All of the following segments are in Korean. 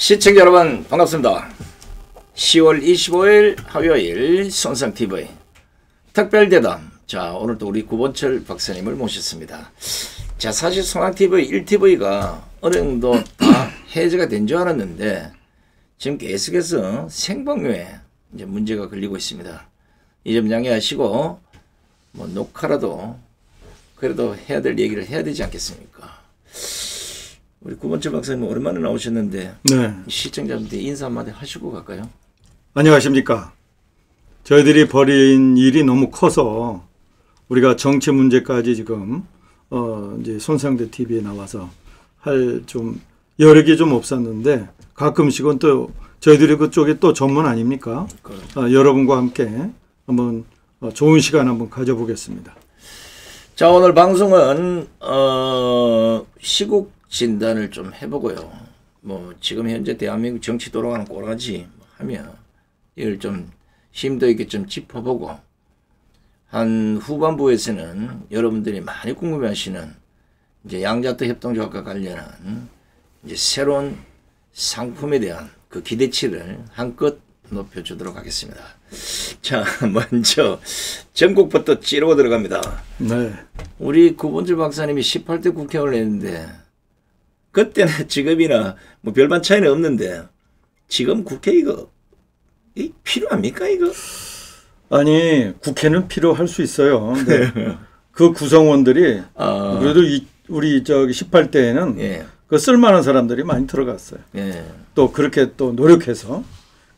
시청자 여러분 반갑습니다. 10월 25일 화요일 손상TV 특별대담. 자, 오늘도 우리 구본철 박사님을 모셨습니다. 자, 사실 손상TV 1TV가 어느 정도 다 해제가 된 줄 알았는데 지금 계속해서 생방송에 이제 문제가 걸리고 있습니다. 이 점 양해하시고 뭐 녹화라도 그래도 해야 될 얘기를 해야 되지 않겠습니까? 우리 구본철 박사님 오랜만에 나오셨는데 네. 시청자분들 인사 한마디 하시고 갈까요? 안녕하십니까. 저희들이 벌인 일이 너무 커서 우리가 정치 문제까지 지금 이제 손상대 TV에 나와서 할 좀 여력이 좀 없었는데 가끔씩은 또 저희들이 그쪽에 또 전문 아닙니까? 여러분과 함께 한번 좋은 시간 한번 가져보겠습니다. 자, 오늘 방송은 시국 진단을 좀 해보고요. 뭐 지금 현재 대한민국 정치 돌아가는 꼬라지 하면 이걸 좀 심도 있게 좀 짚어보고 한 후반부에서는 여러분들이 많이 궁금해하시는 이제 양자도 협동조합과 관련한 이제 새로운 상품에 대한 그 기대치를 한껏 높여주도록 하겠습니다. 자, 먼저 전국부터 찌르고 들어갑니다. 네. 우리 구본철 박사님이 18대 국회의원을 했는데 그때나 지금이나 뭐 별반 차이는 없는데 지금 국회 이거 필요합니까 이거? 아니 국회는 필요할 수 있어요. 근데 그 구성원들이 그래도 우리 저기 18대에는 예. 그 쓸만한 사람들이 많이 들어갔어요. 예. 또 그렇게 또 노력해서.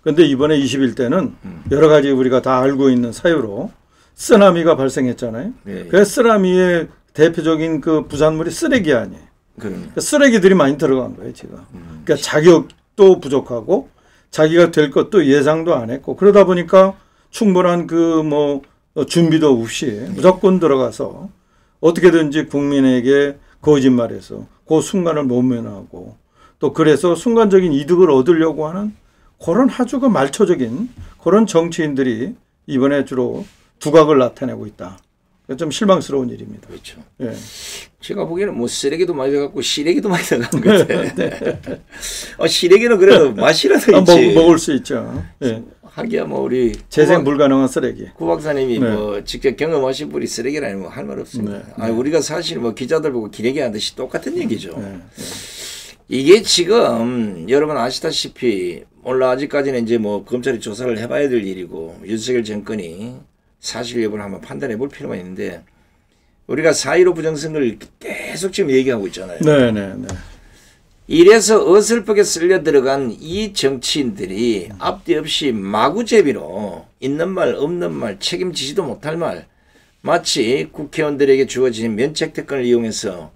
근데 이번에 21대는 여러 가지 우리가 다 알고 있는 사유로 쓰나미가 발생했잖아요. 예. 그 쓰나미의 대표적인 그 부산물이 쓰레기 아니에요. 그러니까 쓰레기들이 많이 들어간 거예요, 지금. 그러니까 자격도 부족하고 자기가 될 것도 예상도 안 했고 그러다 보니까 충분한 그 뭐 준비도 없이 무조건 들어가서 어떻게든지 국민에게 거짓말해서 그 순간을 모면하고 또 그래서 순간적인 이득을 얻으려고 하는 그런 아주 그 말초적인 그런 정치인들이 이번에 주로 두각을 나타내고 있다. 좀 실망스러운 일입니다. 그렇죠. 예. 제가 보기에는 뭐 쓰레기도 많이 들어갔고 시래기도 많이 들어간 것 같아요. 시래기는 그래도 맛이라도 있지. 먹을 수 있죠. 예. 하기야 뭐 우리 재생 불가능한 쓰레기. 구 박사님이 네. 뭐 직접 경험하신 분이 쓰레기라니 뭐 할 말 없습니다. 네. 아니, 우리가 사실 뭐 기자들 보고 기레기 하듯이 똑같은 얘기죠. 네. 이게 지금 여러분 아시다시피 오늘 아직까지는 이제 뭐 검찰이 조사를 해봐야 될 일이고 윤석열 정권이 사실 여부를 한번 판단해 볼 필요가 있는데 우리가 4.15 부정선거를 계속 지금 얘기하고 있잖아요. 네. 이래서 어설프게 쓸려 들어간 이 정치인들이 앞뒤 없이 마구제비로 있는 말 없는 말 책임지지도 못할 말 마치 국회의원들에게 주어진 면책 특권을 이용해서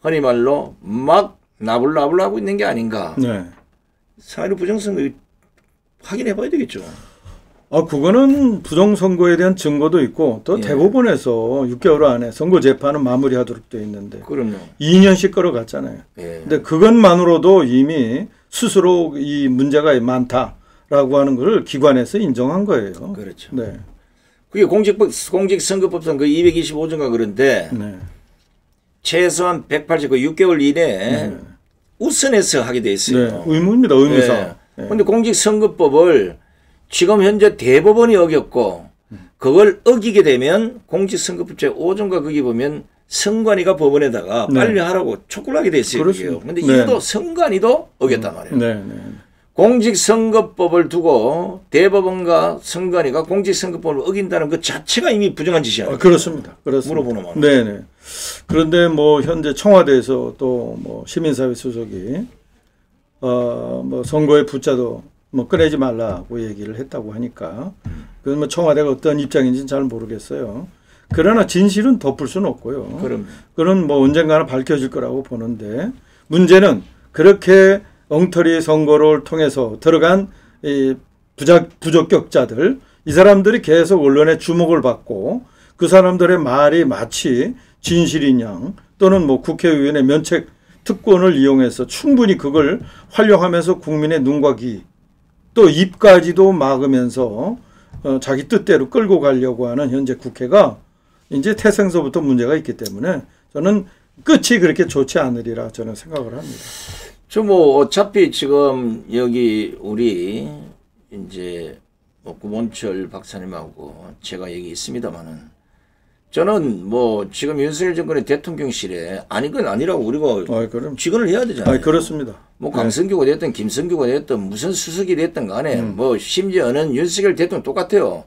흔히 말로 막 나불나불 하고 있는 게 아닌가. 네. 4.15 부정선거 확인해 봐야 되겠죠. 그거는 부정선거에 대한 증거도 있고 또 대법원에서 6개월 안에 선거 재판은 마무리하도록 되어 있는데 그럼요. 2년씩 끌어갔잖아요. 예. 근데 그것만으로도 이미 스스로 이 문제가 많다라고 하는 걸 기관에서 인정한 거예요. 그렇죠. 네. 그게 공직선거법상 그 225조인가 그런데 네. 최소한 180, 6개월 이내에 우선해서 하게 돼 있어요. 네. 의무입니다. 의무사. 그런데 공직선거법을 지금 현재 대법원이 어겼고 그걸 어기게 되면 공직선거법 제5조인가 거기 보면 선관위가 법원에다가 빨리 하라고 촉구를 하게 돼 있어요. 그런데 이것도 선관위도 어겼단 말이에요. 네. 공직선거법을 두고 대법원과 선관위가 공직선거법을 어긴다는 그 자체가 이미 부정한 짓이야. 그렇습니다. 물어보는 말. 네네. 그런데 뭐 현재 청와대에서 또 뭐 시민사회 수석이 뭐 선거에 붙자도 뭐 꺼내지 말라고 얘기를 했다고 하니까 그건 뭐 청와대가 어떤 입장인지는 잘 모르겠어요. 그러나 진실은 덮을 수는 없고요. 그건 뭐 언젠가는 밝혀질 거라고 보는데 문제는 그렇게 엉터리 선거를 통해서 들어간 이 부적격자들 이 사람들이 계속 언론의 주목을 받고 그 사람들의 말이 마치 진실인 양 또는 뭐 국회의원의 면책 특권을 이용해서 충분히 그걸 활용하면서 국민의 눈과 귀 또 입까지도 막으면서 자기 뜻대로 끌고 가려고 하는 현재 국회가 이제 태생서부터 문제가 있기 때문에 저는 끝이 그렇게 좋지 않으리라 저는 생각을 합니다. 저 뭐 어차피 지금 여기 우리 이제 뭐 구본철 박사님하고 제가 여기 있습니다만은 저는 뭐 지금 윤석열 정권의 대통령실에 아니건 아니라고 우리가 그럼. 직언을 해야 되잖아요. 그렇습니다. 뭐 강성규가 됐든 김성규가 됐든 무슨 수석이 됐든 간에 뭐 심지어는 윤석열 대통령 똑같아요.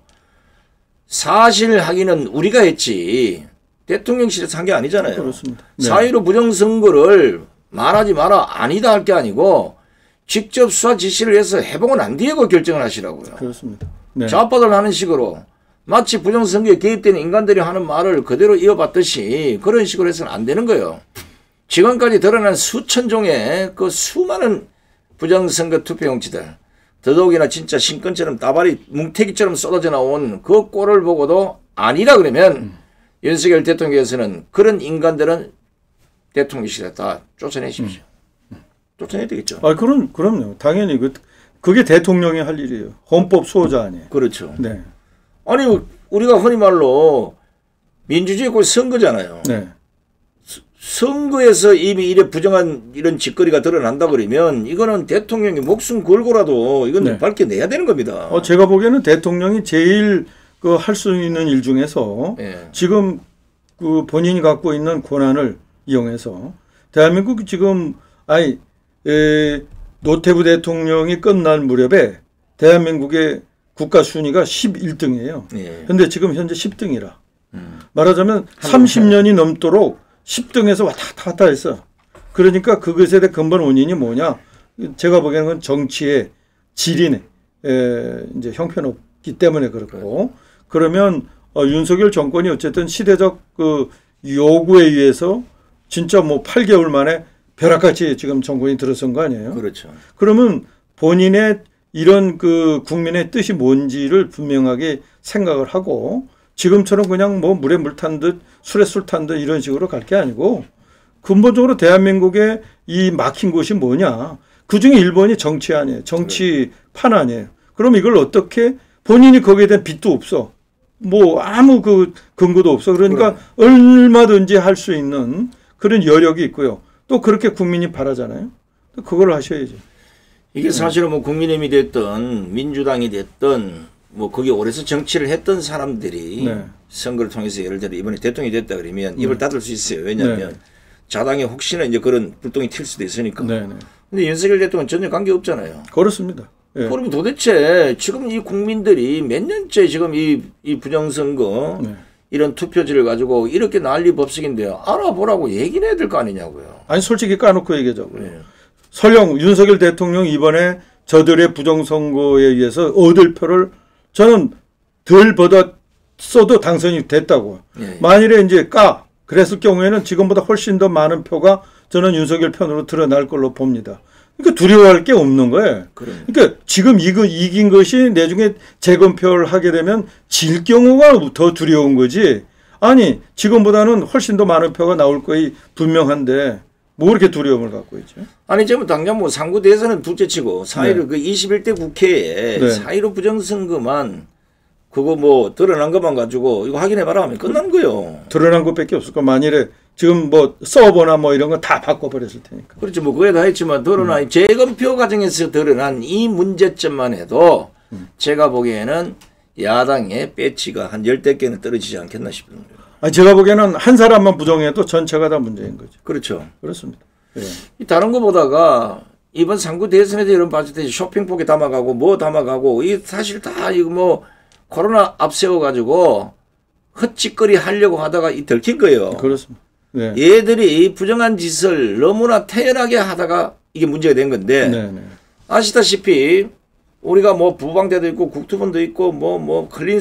사실 확인은 우리가 했지 대통령실에서 한 게 아니잖아요. 그렇습니다. 네. 4.15 부정선거를 말하지 마라 아니다 할 게 아니고 직접 수사 지시를 해서 해보고 난 뒤에 그 결정을 하시라고요. 그렇습니다. 네. 좌파들 하는 식으로 마치 부정선거에 개입된 인간들이 하는 말을 그대로 이어받듯이 그런 식으로 해서는 안 되는 거예요. 지금까지 드러난 수천 종의 그 수많은 부정선거 투표용지들 더더욱이나 진짜 신건처럼 따발이 뭉태기처럼 쏟아져 나온 그 꼴을 보고도 아니다 그러면 윤석열 대통령께서는 그런 인간들은 대통령실에 다 쫓아내십시오. 쫓아내야 되겠죠. 그럼요. 당연히 그게 대통령이 할 일이에요. 헌법 수호자 아니에요. 그렇죠. 네. 아니 우리가 흔히 말로 민주주의 곧 선거잖아요. 네. 선거에서 이미 이래 부정한 이런 짓거리가 드러난다 그러면 이거는 대통령이 목숨 걸고라도 이건 네. 밝혀내야 되는 겁니다. 제가 보기에는 대통령이 제일 할 수 있는 일 중에서 네. 지금 그 본인이 갖고 있는 권한을 이용해서 대한민국 지금 노태우 대통령이 끝난 무렵에 대한민국의 국가 순위가 11등이에요. 그런데 네. 지금 현재 10등이라. 말하자면 30년이 넘도록 10등에서 왔다 갔다 했어. 그러니까 그것에 대한 근본 원인이 뭐냐? 제가 보기에는 그건 정치의 질이네. 이제 형편없기 때문에 그렇고. 그러면 윤석열 정권이 어쨌든 시대적 그 요구에 의해서 진짜 뭐 8개월 만에 벼락같이 지금 정권이 들어선 거 아니에요? 그렇죠. 그러면 본인의 이런 그 국민의 뜻이 뭔지를 분명하게 생각을 하고 지금처럼 그냥 뭐 물에 물 탄 듯 술에 술 탄 듯 이런 식으로 갈 게 아니고 근본적으로 대한민국의 이 막힌 곳이 뭐냐. 그중에 1번이 정치 아니에요. 정치판 아니에요. 그럼 이걸 어떻게 본인이 거기에 대한 빚도 없어. 뭐 아무 그 근거도 없어. 그러니까 얼마든지 할 수 있는 그런 여력이 있고요. 또 그렇게 국민이 바라잖아요. 그걸 하셔야죠. 이게 사실은 뭐 국민의힘이 됐든 민주당이 됐든 뭐 거기 오래서 정치를 했던 사람들이 네. 선거를 통해서 예를 들어 이번에 대통령이 됐다 그러면 입을 닫을 수 있어요. 왜냐하면 네. 자당에 혹시나 이제 그런 불똥이 튈 수도 있으니까. 네. 근데 윤석열 대통령은 전혀 관계 없잖아요. 그렇습니다. 예. 그럼 도대체 지금 이 국민들이 몇 년째 지금 이 부정선거 네. 이런 투표지를 가지고 이렇게 난리법석인데요. 알아보라고 얘기를 해야 될 거 아니냐고요. 아니 솔직히 까놓고 얘기하자고요. 네. 설령 윤석열 대통령 이번에 저들의 부정선거에 의해서 얻을 표를 저는 덜 받았어도 당선이 됐다고. 네. 만일에 이제 그랬을 경우에는 지금보다 훨씬 더 많은 표가 저는 윤석열 편으로 드러날 걸로 봅니다. 그러니까 두려워할 게 없는 거예요. 그러니까 지금 이긴 것이 나중에 재검표를 하게 되면 질 경우가 더 두려운 거지. 아니 지금보다는 훨씬 더 많은 표가 나올 거이 분명한데 뭐 그렇게 두려움을 갖고 있죠? 아니 지금 당장 뭐 상구 대선은 둘째치고 4.15 그 21대 국회에 네. 4.15 부정선거만 그거 뭐 드러난 것만 가지고 이거 확인해봐라 하면 끝난 거예요. 드러난 것밖에 없을 거. 만일에 지금 뭐 서버나 뭐 이런 거 다 바꿔버렸을 테니까. 그렇죠. 뭐 그게 다 했지만 드러난 재검표 과정에서 드러난 이 문제점만 해도 제가 보기에는 야당의 배치가 한 10대 개는 떨어지지 않겠나 싶은 거예요. 아니 제가 보기에는 한 사람만 부정해도 전체가 다 문제인 거죠. 그렇죠. 그렇습니다. 예. 다른 거보다가 이번 상구 대선에서 이런 빠졌듯이 쇼핑폭에 담아가고 뭐 담아가고 이 사실 다 이거 뭐 코로나 앞세워 가지고 헛짓거리 하려고 하다가 이 들킨 거예요. 그렇습니다. 네. 얘들이 부정한 짓을 너무나 태연하게 하다가 이게 문제가 된 건데 네. 아시다시피 우리가 뭐 부방대도 있고 국토본도 있고 뭐 클린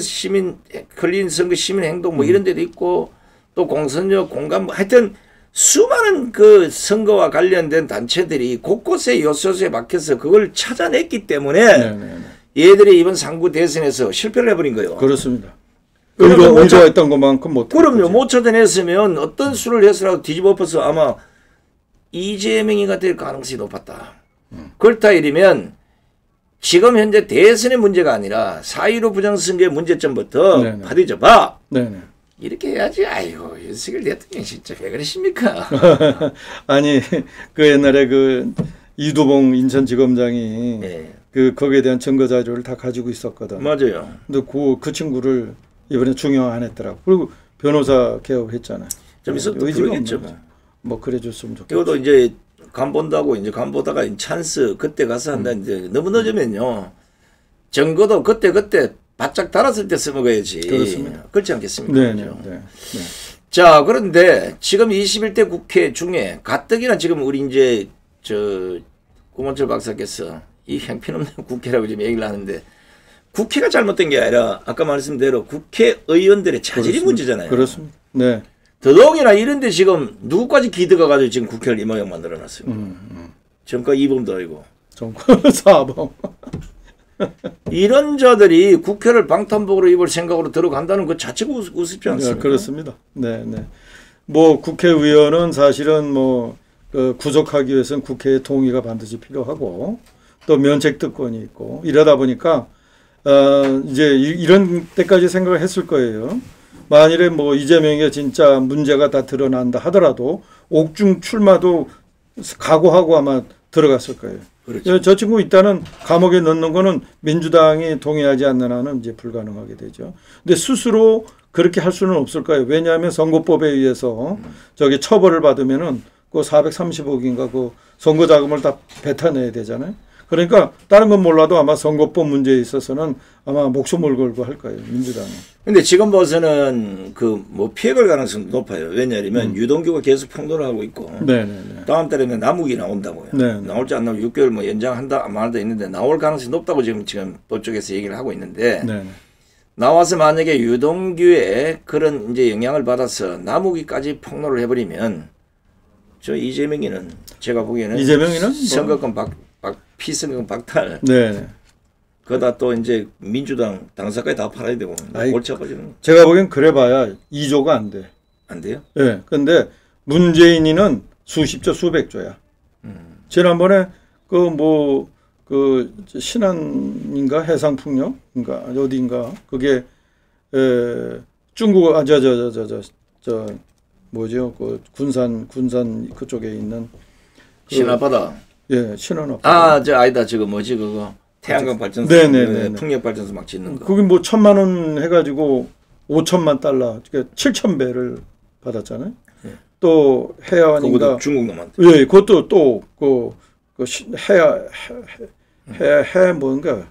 선거 시민 행동 뭐 이런 데도 있고 또 공선역 공감 하여튼 수많은 그 선거와 관련된 단체들이 곳곳에 요소수에 막혀서 그걸 찾아냈기 때문에 얘들이 이번 상구 대선에서 실패를 해버린 거예요. 그렇습니다. 의도했던 것만큼 못. 그럼요. 못 찾아냈으면 어떤 수를 해서라도 뒤집어 엎어서 아마 이재명이가 될 가능성이 높았다. 그렇다 이러면 지금 현재 대선의 문제가 아니라 4.15 부정선거의 문제점부터 받아줘 봐. 네네. 이렇게 해야지. 아이고 윤석열 대통령 진짜 왜 그러십니까? 아니 그 옛날에 그 이두봉 인천지검장이 예. 거기에 대한 증거 자료를 다 가지고 있었거든. 맞아요. 근데 그 친구를 이번에 중용 안 했더라고. 그리고 변호사 개업했잖아요. 좀 있어도 의지가 그러겠죠. 없는 뭐 그래줬으면 좋겠다. 이것도 이제 간 본다고 이제 간 보다가 찬스 그때 가서 한다. 이제 너무 늦으면요. 증거도 그때 바짝 달았을 때 써먹어야지. 그렇습니다. 그렇지 않겠습니까? 네네. 그죠? 네. 자, 그런데 지금 21대 국회 중에 가뜩이나 지금 우리 이제 고문철 박사께서 이 형편없는 국회라고 지금 얘기를 하는데 국회가 잘못된 게 아니라 아까 말씀대로 국회의원들의 자질이 그렇습니다. 문제잖아요. 그렇습니다. 네. 더더욱이나 이런데 지금 누구까지 기드가 가지고 지금 국회를 이 모양 만들어놨어요. 정가 이범도 아니고. 정권 사범. 이런 자들이 국회를 방탄복으로 입을 생각으로 들어간다는 것 자체가 우습지 않습니까? 네, 그렇습니다. 네, 네. 뭐 국회의원은 사실은 구속하기 위해서는 국회의 동의가 반드시 필요하고 또 면책특권이 있고 이러다 보니까 이제 이런 때까지 생각을 했을 거예요. 만일에 뭐 이재명이 진짜 문제가 다 드러난다 하더라도 옥중 출마도 각오하고 아마 들어갔을 거예요. 그렇죠. 저 친구 일단은 감옥에 넣는 거는 민주당이 동의하지 않는 한은 이제 불가능하게 되죠. 근데 스스로 그렇게 할 수는 없을 거예요. 왜냐하면 선거법에 의해서 저기 처벌을 받으면은 그 430억인가 그 선거 자금을 다 뱉어내야 되잖아요. 그러니까 다른 건 몰라도 아마 선거법 문제에 있어서는 아마 목숨을 걸고 할 거예요. 민주당은. 근데 지금 봐서는 뭐 피해갈 가능성이 높아요. 왜냐하면 유동규가 계속 평론을 하고 있고. 네네네. 다음 달에는 남욱이 나온다고요. 네. 나올지 안 나올지 6개월 뭐 연장한다 말도 있는데 나올 가능성이 높다고 지금 법 쪽에서 얘기를 하고 있는데 네. 나와서 만약에 유동규의 그런 이제 영향을 받아서 남욱이까지 폭로를 해버리면 저 이재명이는 제가 보기에는 이재명이는 선거권 피선거권 박탈. 네. 그러다 또 이제 민주당 당사까지 다 팔아야 되고 골치 아파지는. 제가 보기엔 그래봐야 2조가 안 돼. 안 돼요? 예. 네. 근데 문재인이는 수십조 수백조야. 지난번에 신안인가 해상풍력인가 어디인가 그게 중국 뭐죠 그 군산 그쪽에 있는 신안바다. 예, 신안 앞바다. 아니다 저거 뭐지 그거 태양광 발전소. 네네네. 풍력 발전소 막 짓는 거. 그게 뭐 1,000만 원 해가지고 5천만 달러, 그러니까 7,000배를 받았잖아요. 네. 또 해안인가. 그것도 중국 놈한테. 예, 그것도 또 뭔가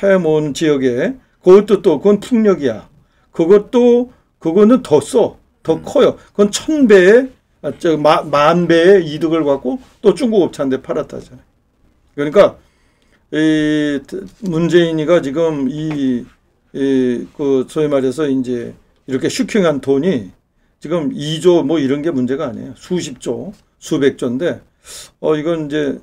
해몬 지역에 그것도 또 그건 풍력이야. 그거는 더 커요. 그건 1,000배의 만 배의 이득을 갖고 또 중국 업체한테 팔았다잖아요. 그러니까 이 문재인이가 지금 소위 말해서 이제 이렇게 슈킹한 돈이 지금 2조 뭐 이런 게 문제가 아니에요. 수십조, 수백조인데 이건 이제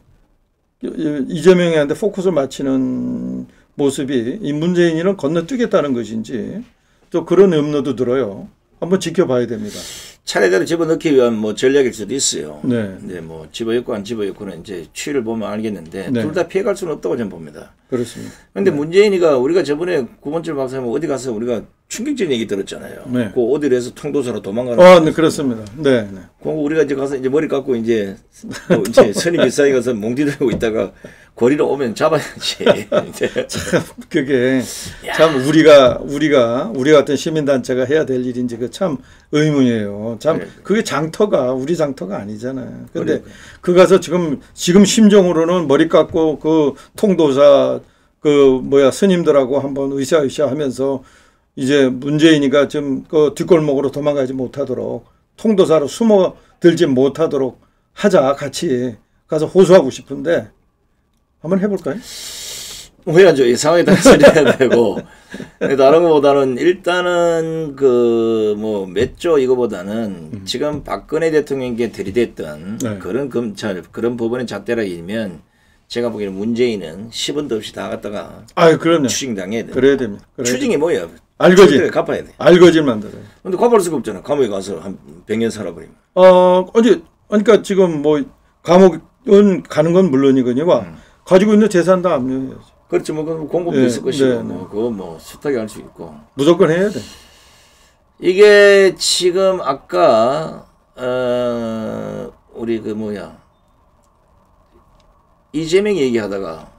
이재명이한테 포커스를 맞추는 모습이 이 문재인이는 건너뛰겠다는 것인지 또 그런 음모도 들어요. 한번 지켜봐야 됩니다. 차례대로 집어넣기 위한 뭐 전략일 수도 있어요. 네. 근데 뭐 집어넣고 안 집어넣고는 이제 추이를 보면 알겠는데 네. 둘 다 피해갈 수는 없다고 저는 봅니다. 그렇습니다. 그런데 문재인이가 우리가 저번에 구본철 박사님 어디 가서 우리가 충격적인 얘기 들었잖아요. 네. 그 어디로 해서 통도사로 도망가는. 네, 그렇습니다. 네. 그 우리가 이제 가서 이제 머리 깎고 이제 선임 일사에 가서 몽디 들고 있다가 거리로 오면 잡아야지. 참 그게 참 우리 같은 시민단체가 해야 될 일인지 그 참 의문이에요. 참 그게 우리 장터가 아니잖아요. 근데 그 가서 지금 심정으로는 머리 깎고 그 통도사 스님들하고 한번 으쌰으쌰 하면서 이제 문재인이가 좀 그 뒷골목으로 도망가지 못하도록 통도사로 숨어들지 못하도록 하자. 같이 가서 호소하고 싶은데 한번 해볼까요? 해야죠. 이 상황에 따라서 해야 되고. 다른 것보다는 일단은 몇 조 이거보다는 지금 박근혜 대통령에게 들이댔던 네. 그런 검찰, 그런 법원의 잣대락이면 제가 보기에는 문재인은 10원도 없이 다 갖다가 그럼요. 추징당해야 돼요. 그래야 됩니다. 추징이 뭐예요? 알거지. 갚아야 돼. 알거지를 만들어요. 근데 갚을 수가 없잖아. 감옥에 가서 한 100년 살아버리면. 그러니까 지금 뭐 감옥은 가는 건 물론이거니와 가지고 있는 재산 다 압류해야죠. 그렇죠. 뭐 공급도 네, 있을 것이고, 네, 네. 뭐 그거 뭐 숱하게 할 수 있고. 무조건 해야 돼. 이게 지금 아까 우리 이재명이 얘기하다가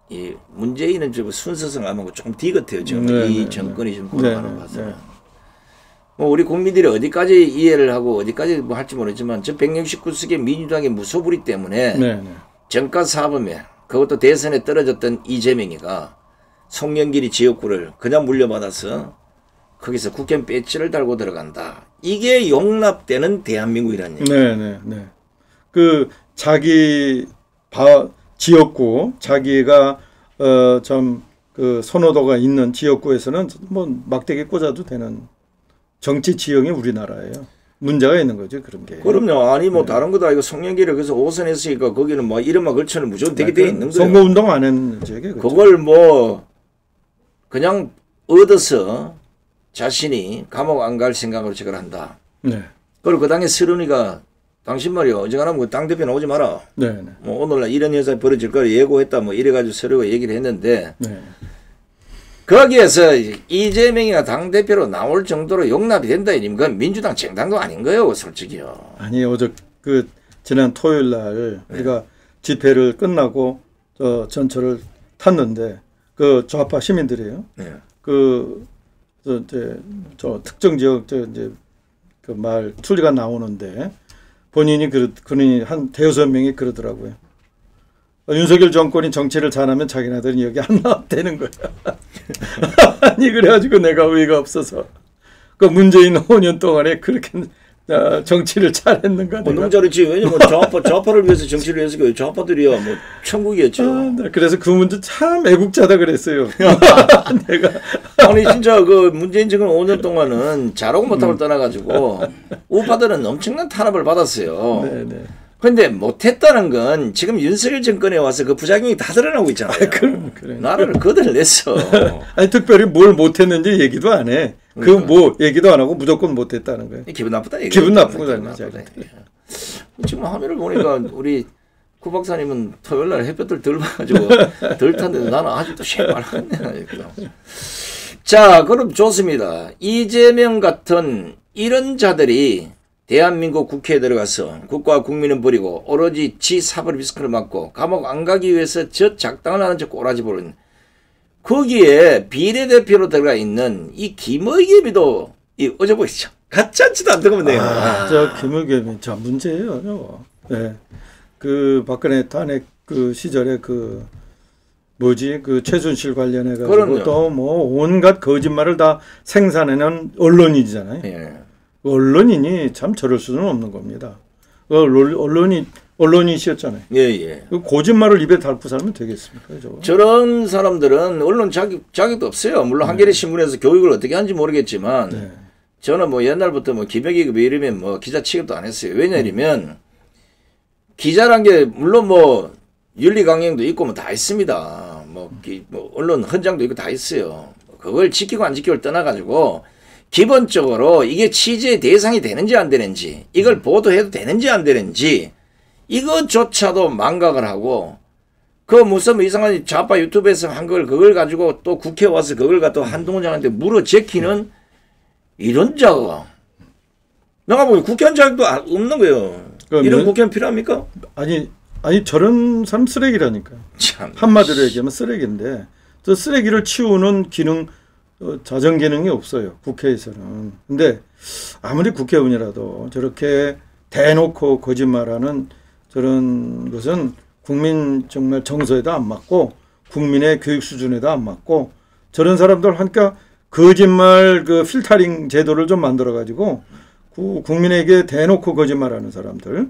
이 문재인은 좀 순서상 아마 조금 뒤같아요. 지금 네, 이 네, 정권이 네. 지금 돌아가는 네, 거 봐서는. 네. 뭐 우리 국민들이 어디까지 이해를 하고 어디까지 뭐 할지 모르지만 저 169석의 민주당의 무소불위 때문에 네, 네. 정가 사범에 그것도 대선에 떨어졌던 이재명이가 송영길이 지역구를 그냥 물려받아서 거기서 국회 배지를 달고 들어간다. 이게 용납되는 대한민국이라는 얘기. 네, 네, 네. 그 자기 지역구 자기가 좀 그 선호도가 있는 지역구에서는 뭐 막대기 꽂아도 되는 정치 지형이 우리나라예요. 문제가 있는 거죠, 그런 게. 그럼요. 아니 뭐 네. 다른 거다 이거 송영길을 그래서 5선 했으니까 거기는 뭐 이름만 걸쳐는 무조건 되게 돼 있는 거예요. 선거운동 안 했는지 그렇죠? 그걸 뭐 그냥 얻어서 자신이 감옥 안 갈 생각으로 저걸 한다. 네, 그리고 그 당에 서른이가 당신 말이요. 어지간하면 그 당대표 나오지 마라. 네, 네, 뭐 오늘날 이런 현상이 벌어질 거를 예고했다. 뭐 이래가지고 서로가 얘기를 했는데 네. 거기에서 이재명이가 당대표로 나올 정도로 용납이 된다. 이러면 그건 민주당 정당도 아닌 거예요. 솔직히요. 아니 어제 그 지난 토요일 날 우리가 집회를 끝나고 전철을 탔는데 그 좌파 시민들이에요. 네. 저 특정 지역 이제 그 말 투리가 나오는데 본인이 그러니 한 대여섯 명이 그러더라고요. 윤석열 정권이 정치를 잘하면 자기네들은 여기 안 나와도 되는 거야. 아니 그래가지고 내가 의의가 없어서 그 문재인 5년 동안에 그렇게 정치를 잘했는가? 너무 잘했지. 왜냐면 좌파를 위해서 정치를 해서 그 좌파들이야 뭐 천국이었죠. 그래서 그 문제 참 애국자다 그랬어요. 내가 아니 진짜 그 문재인 정권 5년 동안은 잘하고 못하고 떠나가지고 우파들은 엄청난 탄압을 받았어요. 네네. 그런데 못했다는 건 지금 윤석열 정권에 와서 그 부작용이 다 드러나고 있잖아요. 그래. 나라를 거들냈어. 아니 특별히 뭘 못했는지 얘기도 안 해. 그 뭐 얘기도 안 하고 무조건 못했다는 거예요. 기분 나쁘다 얘기. 기분 나쁘다는 거죠. 지금 화면을 보니까 우리 구 박사님은 토요일 날 햇볕을 덜 봐가지고 덜 탔는데 나는 아직도 새빨갛네. 자, 그럼 좋습니다. 이재명 같은 이런 자들이 대한민국 국회에 들어가서 국가와 국민은 버리고 오로지 지 사법 리스크를 막고 감옥 안 가기 위해서 저 작당을 하는 저 꼬라지 보는 거기에 비례대표로 들어가 있는 이 김의겸이도 이 어제 보시죠. 가짜치도 안 들어가면 돼요. 저 김의겸이 참 문제예요. 저거. 네. 그 박근혜 탄핵 그 시절에 그 뭐지 그 최순실 관련해 가지고 또 뭐 온갖 거짓말을 다 생산해낸 언론인이잖아요. 예. 언론인이 참 저럴 수는 없는 겁니다. 언론인이셨잖아요. 예. 그 거짓말을 입에 달고 살면 되겠습니까? 저거? 저런 사람들은 언론 자격도 없어요. 물론 한겨레 신문에서 교육을 어떻게 하는지 모르겠지만 네. 저는 뭐 옛날부터 뭐 기백이급 이러면 뭐 기자 취급도 안 했어요. 왜냐하면 기자란 게 물론 뭐 윤리 강령도 있고 뭐 다 있습니다. 뭐 언론 헌장도 있고 다 있어요. 그걸 지키고 안 지키고를 떠나가지고 기본적으로 이게 취재의 대상이 되는지 안 되는지 이걸 보도해도 되는지 안 되는지 이것조차도 망각을 하고 그 무슨 이상한 좌파 유튜브에서 한 걸 그걸 가지고 또 국회에 와서 그걸 갖다 한동훈 장한테 물어 제키는 이런 자가 내가 보기 국회의원 자격도 없는 거예요. 이런 국회의원 필요합니까? 아니 저런 사람 쓰레기라니까요. 참. 한마디로 얘기하면 쓰레기인데 저 쓰레기를 치우는 기능 자정 기능이 없어요. 국회에서는. 근데 아무리 국회의원이라도 저렇게 대놓고 거짓말하는 저런 것은 국민 정말 정서에도 안 맞고 국민의 교육 수준에도 안 맞고 저런 사람들 하니까 거짓말 그 필터링 제도를 좀 만들어 가지고 국민에게 대놓고 거짓말하는 사람들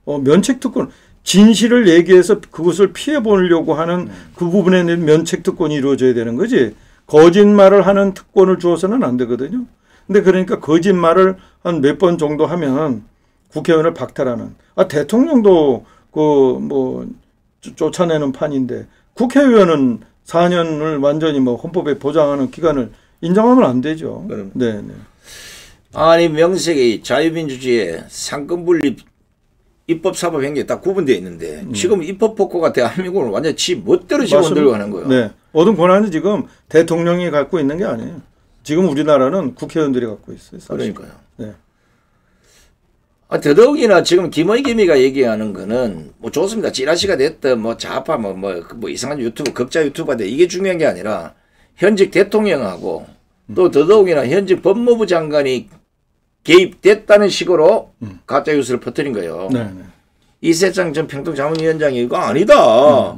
면책특권 진실을 얘기해서 그것을 피해 보려고 하는 그 부분에 면책특권이 이루어져야 되는 거지. 거짓말을 하는 특권을 주어서는 안 되거든요. 근데 그러니까 거짓말을 한 몇 번 정도 하면 국회의원을 박탈하는. 대통령도 그 뭐 쫓아내는 판인데 국회의원은 4년을 완전히 뭐 헌법에 보장하는 기간을 인정하면 안 되죠. 네. 아니 명색이 자유민주주의에 상권분립 입법 사법 행정이 딱 구분되어 있는데 지금 입법 폭거가 대한민국을 완전 지 멋대로 집어들고 하는 거예요. 네. 모든 권한은 지금 대통령이 갖고 있는 게 아니에요. 지금 우리나라는 국회의원들이 갖고 있어요. 사실. 그러니까요. 네. 더더욱이나 지금 김의겸이가 얘기하는 거는 뭐 좋습니다. 찌라시가 됐든 뭐 좌파 뭐 이상한 유튜브 극자 유튜버인데 이게 중요한 게 아니라 현직 대통령하고 또 더더욱이나 현직 법무부 장관이 개입됐다는 식으로 가짜 뉴스를 퍼뜨린 거예요. 네. 이세창 전 평통자문위원장이 이거 아니다.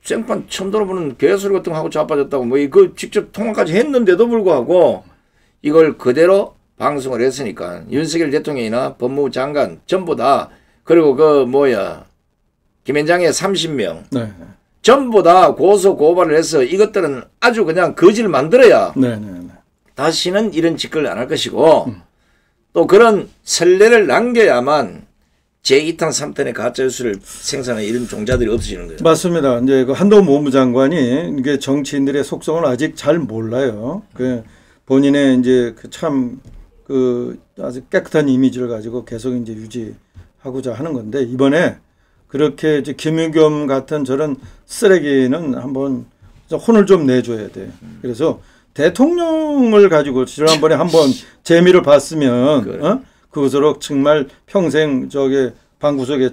생판 처음 들어보는 개소리 같은 거 하고 자빠졌다고 뭐 이거 직접 통화까지 했는데도 불구하고 이걸 그대로 방송을 했으니까 윤석열 대통령이나 법무부 장관 전부 다 그리고 김현장의 30명 네. 전부 다 고소 고발을 해서 이것들은 아주 그냥 거지를 만들어야 네. 다시는 이런 짓을 안 할 것이고 또 그런 선례를 남겨야만 제2탄 3탄의 가짜뉴스를 생산하는 이런 종자들이 없어지는 거예요. 맞습니다. 이제 그 한동훈 법무부 장관이 이게 정치인들의 속성을 아직 잘 몰라요. 그 본인의 이제 그 아주 깨끗한 이미지를 가지고 계속 이제 유지하고자 하는 건데 이번에 그렇게 이제 김의겸 같은 저런 쓰레기는 한번 혼을 좀 내줘야 돼. 그래서 대통령을 가지고 지난번에 한번 재미를 봤으면 그래. 그것으로 정말 평생 저게 방구석에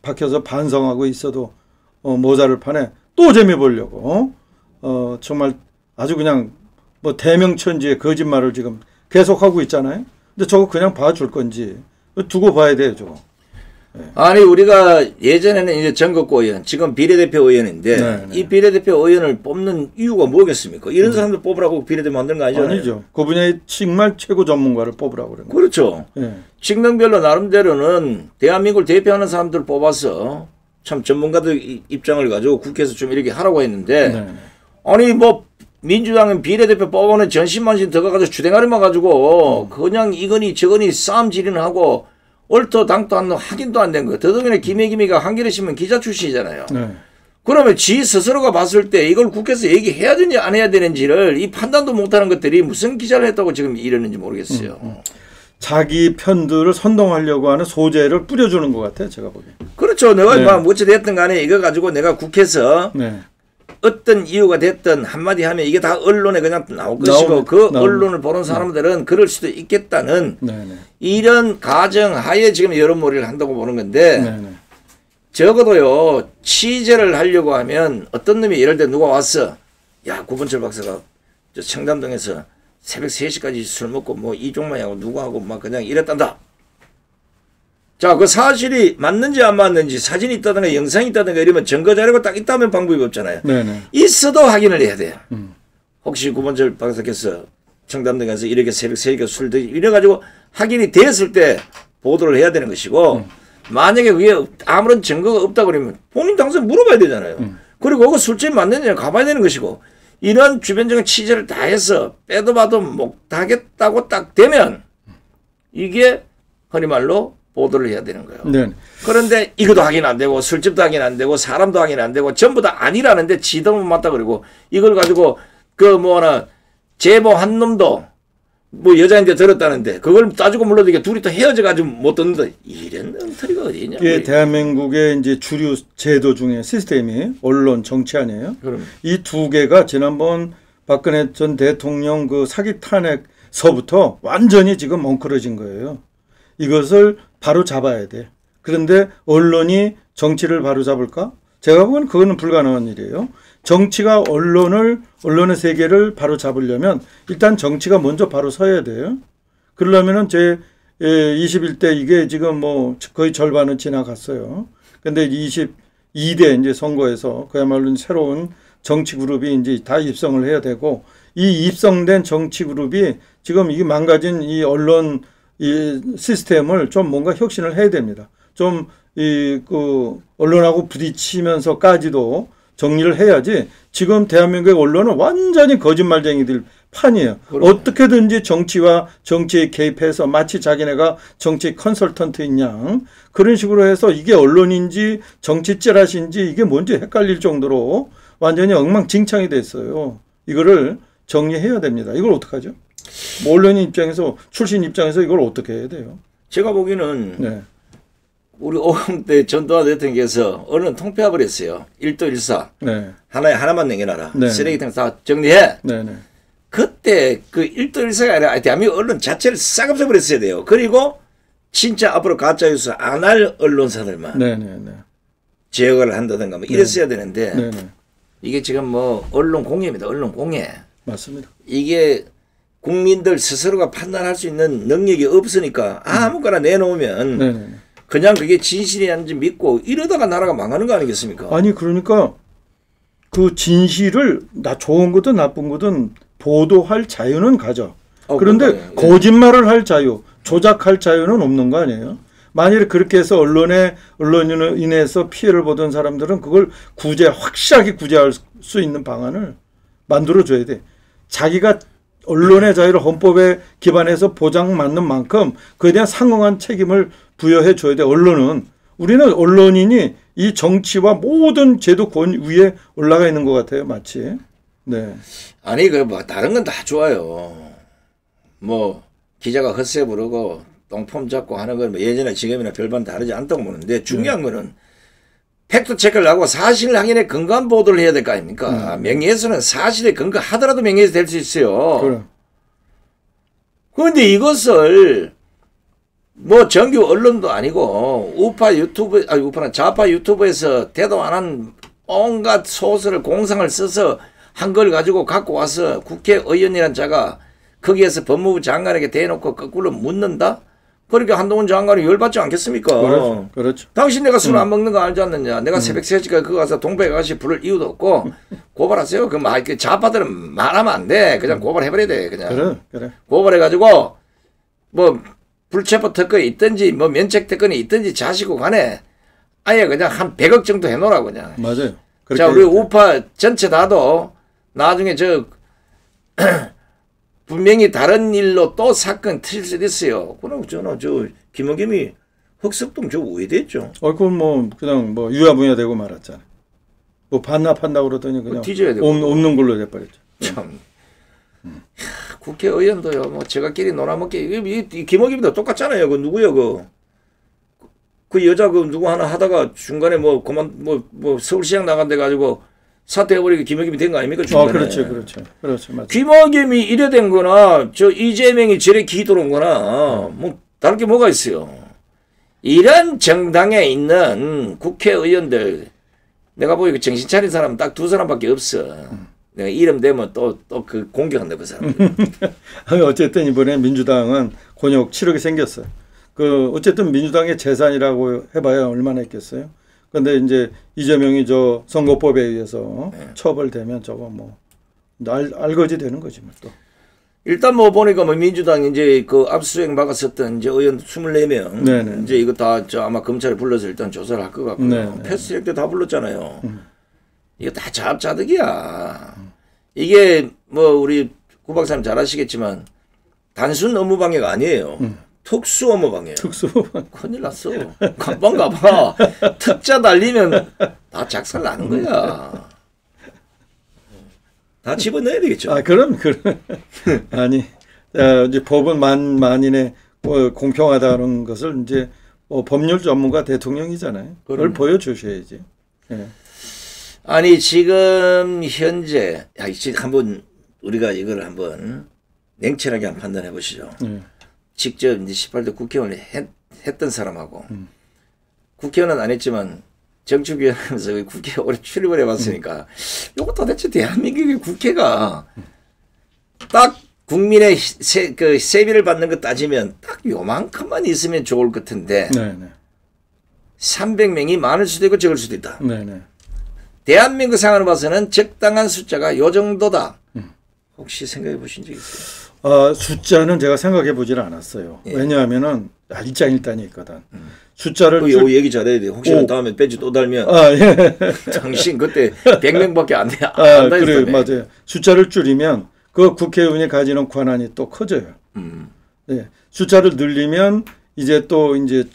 박혀서 반성하고 있어도 모자를 판에 또 재미 보려고 정말 아주 그냥 뭐 대명천지의 거짓말을 지금 계속하고 있잖아요. 근데 저거 그냥 봐줄 건지 두고 봐야 돼요, 저거. 아니 우리가 예전에는 이제 전국구 의원, 지금 비례대표 의원인데 네. 이 비례대표 의원을 뽑는 이유가 뭐겠습니까? 이런 사람들 뽑으라고 비례대표 만든 거 아니잖아요. 아니죠. 그 분야의 정말 최고 전문가를 뽑으라고 그런 거예요. 그렇죠. 네. 직능별로 나름대로는 대한민국을 대표하는 사람들을 뽑아서 참 전문가들 입장을 가지고 국회에서 좀 이렇게 하라고 했는데 네. 아니 뭐 민주당은 비례대표 뽑아오는 전신만신 들어가서 주댕아리만 가지고 그냥 이거니 저거니 싸움 지리하고 얼토 당도 안 확인도 안 된 거. 더더욱이나 김혜김이가 한겨레 신문 기자 출신이잖아요. 네. 그러면 지 스스로가 봤을 때 이걸 국회에서 얘기해야 되는지 안 해야 되는지를 이 판단도 못하는 것들이 무슨 기자를 했다고 지금 이러는지 모르겠어요. 자기 편들을 선동하려고 하는 소재를 뿌려주는 것 같아요. 제가 보기엔. 그렇죠. 내가 네. 뭐 어찌됐든 간에 이거 가지고 내가 국회에서 네. 어떤 이유가 됐든 한마디 하면 이게 다 언론에 그냥 나올 것이고 그 언론을 보는 사람들은 그럴 수도 있겠다는 이런 가정하에 지금 여론몰이를 한다고 보는 건데 적어도요 취재를 하려고 하면 어떤 놈이 예를 들어 누가 왔어. 야 구본철 박사가 저 청담동에서 새벽 3시까지 술 먹고 뭐 이종만하고 누구하고 막 그냥 이랬단다. 자, 그 사실이 맞는지 안 맞는지 사진이 있다든가 영상이 있다든가 이러면 증거 자료가 딱 있다면 방법이 없잖아요. 네네. 있어도 확인을 해야 돼요. 혹시 구본철 박사께서 청담동에서 이렇게 새벽 3시에 술 드시 이래가지고 확인이 됐을 때 보도를 해야 되는 것이고 만약에 그게 아무런 증거가 없다 그러면 본인 당선 물어봐야 되잖아요. 그리고 그 술집이 맞느냐 가봐야 되는 것이고 이런 주변적인 취재를 다 해서 빼도 봐도 못하겠다고 딱 되면 이게 흔히 말로 보도를 해야 되는 거예요. 네. 그런데 이것도 확인 안 되고 술집도 확인 안 되고 사람도 확인 안 되고 전부 다 아니라는데 지도 못 맞다 그러고 이걸 가지고 제보 한 놈도 뭐 여자인데 들었다는데 그걸 따지고 물러도 이게 둘이 또 헤어져 가지고 못 듣는다. 이런 엉터리가 어디 있냐. 이게 대한민국의 이제 주류 제도 중에 시스템이 언론 정치 아니에요. 이 두 개가 지난번 박근혜 전 대통령 그 사기 탄핵서부터 완전히 지금 엉클어진 거예요. 이것을 바로 잡아야 돼. 그런데 언론이 정치를 바로 잡을까? 제가 보기에는 그거는 불가능한 일이에요. 정치가 언론의 세계를 바로 잡으려면 일단 정치가 먼저 바로 서야 돼요. 그러려면은 제 21대 이게 지금 뭐 거의 절반은 지나갔어요. 근데 22대 이제 선거에서 그야말로 새로운 정치 그룹이 이제 다 입성을 해야 되고 이 입성된 정치 그룹이 지금 이게 망가진 이 언론 이 시스템을 좀 뭔가 혁신을 해야 됩니다. 좀 언론하고 부딪히면서까지도 정리를 해야지 지금 대한민국의 언론은 완전히 거짓말쟁이들 판이에요. 그러네. 어떻게든지 정치와 정치에 개입해서 마치 자기네가 정치 컨설턴트인 양 그런 식으로 해서 이게 언론인지 정치 찌라시인지 이게 뭔지 헷갈릴 정도로 완전히 엉망진창이 됐어요. 이거를 정리해야 됩니다. 이걸 어떡하죠? 뭐 언론인 입장에서 출신 입장에서 이걸 어떻게 해야 돼요? 제가 보기에는 우리 오영대 전두환 대통령께서 언론 통폐합을 했어요. 1도 1사. 하나만 남겨놔라. 쓰레기통 다 정리해. 그때 그 1도 1사가 아니라 대한민국 언론 자체를 싹 없애버렸어야 돼요. 그리고 진짜 앞으로 가짜뉴스 안 할 언론사들만 네네네. 제어를 한다든가 뭐 이랬어야 되는데 네네. 이게 지금 뭐 언론 공예입니다. 언론 공예. 맞습니다. 이게 국민들 스스로가 판단할 수 있는 능력이 없으니까 아무거나 내놓으면 네네. 그냥 그게 진실이었는지 믿고 이러다가 나라가 망하는 거 아니겠습니까? 아니 그러니까 그 진실을 나 좋은 거든 나쁜 거든 보도할 자유는 가져. 그런데 그러니까요. 거짓말을 할 자유, 조작할 자유는 없는 거 아니에요? 만일에 그렇게 해서 언론인으로 인해서 피해를 보던 사람들은 그걸 확실하게 구제할 수 있는 방안을 만들어줘야 돼. 자기가 언론의 자유를 헌법에 기반해서 보장받는 만큼 그에 대한 상응한 책임을 부여해 줘야 돼. 우리는 언론인이 이 정치와 모든 제도권 위에 올라가 있는 것 같아요. 마치. 네. 아니 그 뭐 다른 건 다 좋아요. 뭐 기자가 헛새 부르고 똥폼 잡고 하는 건 뭐 예전에 지금이나 별반 다르지 않다고 보는데 중요한 거는 팩트 체크를 하고 사실 확인에 근거한 보도를 해야 될 거 아닙니까? 명예훼손은 사실에 근거하더라도 명예훼손 될 수 있어요. 그래. 그런데 이것을 뭐 정규 언론도 아니고 좌파 유튜브에서 대도 안 한 온갖 소설을 공상을 써서 한 걸 가지고 갖고 와서 국회의원이란 자가 거기에서 법무부 장관에게 대놓고 거꾸로 묻는다? 그러니까 한동훈 장관이 열받지 않겠습니까? 그렇죠. 그렇죠. 당신 내가 술 안 먹는 거 알지 않느냐? 내가 새벽 3시까지 그거 가서 동백 아가씨 부를 이유도 없고 고발하세요. 그 좌파들은 말하면 안 돼. 그냥 고발해버려야 돼. 그냥. 그래. 고발해가지고 뭐 불체포 특권이 있든지 뭐 면책 특권이 있든지 자시고 간에 아예 그냥 한 100억 정도 해놓으라고 그냥. 맞아요. 자, 우리 우파 전체 다도 나중에 분명히 다른 일로 또 사건 터질 수도 있어요. 그럼 김어겸이 흑석동 우회됐죠. 그건 뭐 그냥 뭐 유야무야 되고 말았잖아요. 뭐 반납한다고 그러더니 그냥 뒤져야 되고. 없는 걸로 돼버렸죠. 참. 국회의원도요. 뭐 제가끼리 놀아먹기 이 김어겸도 똑같잖아요. 그 누구요 그 여자 누구 하나 하다가 중간에 뭐 서울시장 나간 데 가지고 사퇴해버리고 김어겸이 된 거 아닙니까? 중간에. 그렇죠. 맞아요. 김어겸이 이래 된 거나 이재명이 저래 기도는 거나 뭐 다른 게 뭐가 있어요. 이런 정당에 있는 국회의원들 내가 보기에 정신 차린 사람 딱 2사람밖에 없어. 내가 이름 되면 또 그 공격한다 그 사람. 어쨌든 이번에 민주당은 곤욕 치르게 생겼어요. 어쨌든 민주당의 재산이라고 해봐야 얼마나 있겠어요. 근데 이제 이재명이 선거법에 의해서 처벌되면 저거 뭐 알거지 되는 거지 뭐 또. 일단 뭐 보니까 뭐 민주당 이제 압수수색 막았었던 이제 의원 24명 네네. 이제 이거 다 아마 검찰에 불러서 일단 조사를 할 것 같고요. 패스트트랙 때 다 불렀잖아요. 이거 다 자업자득이야. 이게 뭐 우리 구 박사님 잘 아시겠지만 단순 업무방해가 아니에요. 특수 업무방해요. 큰일 났어. 간방 가봐. 특자 달리면 다 작살 나는 거야. 다 집어넣어야 되겠죠. 그럼. 아니, 이제 법은 만인의 공평하다는 것을 이제 법률 전문가 대통령이잖아요. 그걸 보여주셔야지. 네. 아니, 지금 현재, 한번 우리가 이걸 한번 냉철하게 한번 판단해 보시죠. 직접 이제 18대 국회의원을 했던 사람하고 국회의원은 안 했지만 정치위원 하면서 국회에 오래 출입을 해봤으니까 이거 도대체 대한민국의 국회가 딱 국민의 세비를 받는 거 따지면 딱 요만큼만 있으면 좋을 것 같은데 300명이 많을 수도 있고 적을 수도 있다. 대한민국 상황을 봐서는 적당한 숫자가 요 정도다. 혹시 생각해 보신 적 있어요? 숫자는 제가 생각해 보질 않았어요. 왜냐하면은 일장일단이 있거든. 숫자를 요 얘기 잘해야 돼. 혹시 다음에 배지 또 달면 당신 그때 100명밖에 안 돼. 그래요, 맞아요. 숫자를 줄이면 그 국회의원이 가지는 권한이 또 커져요. 네. 숫자를 늘리면 이제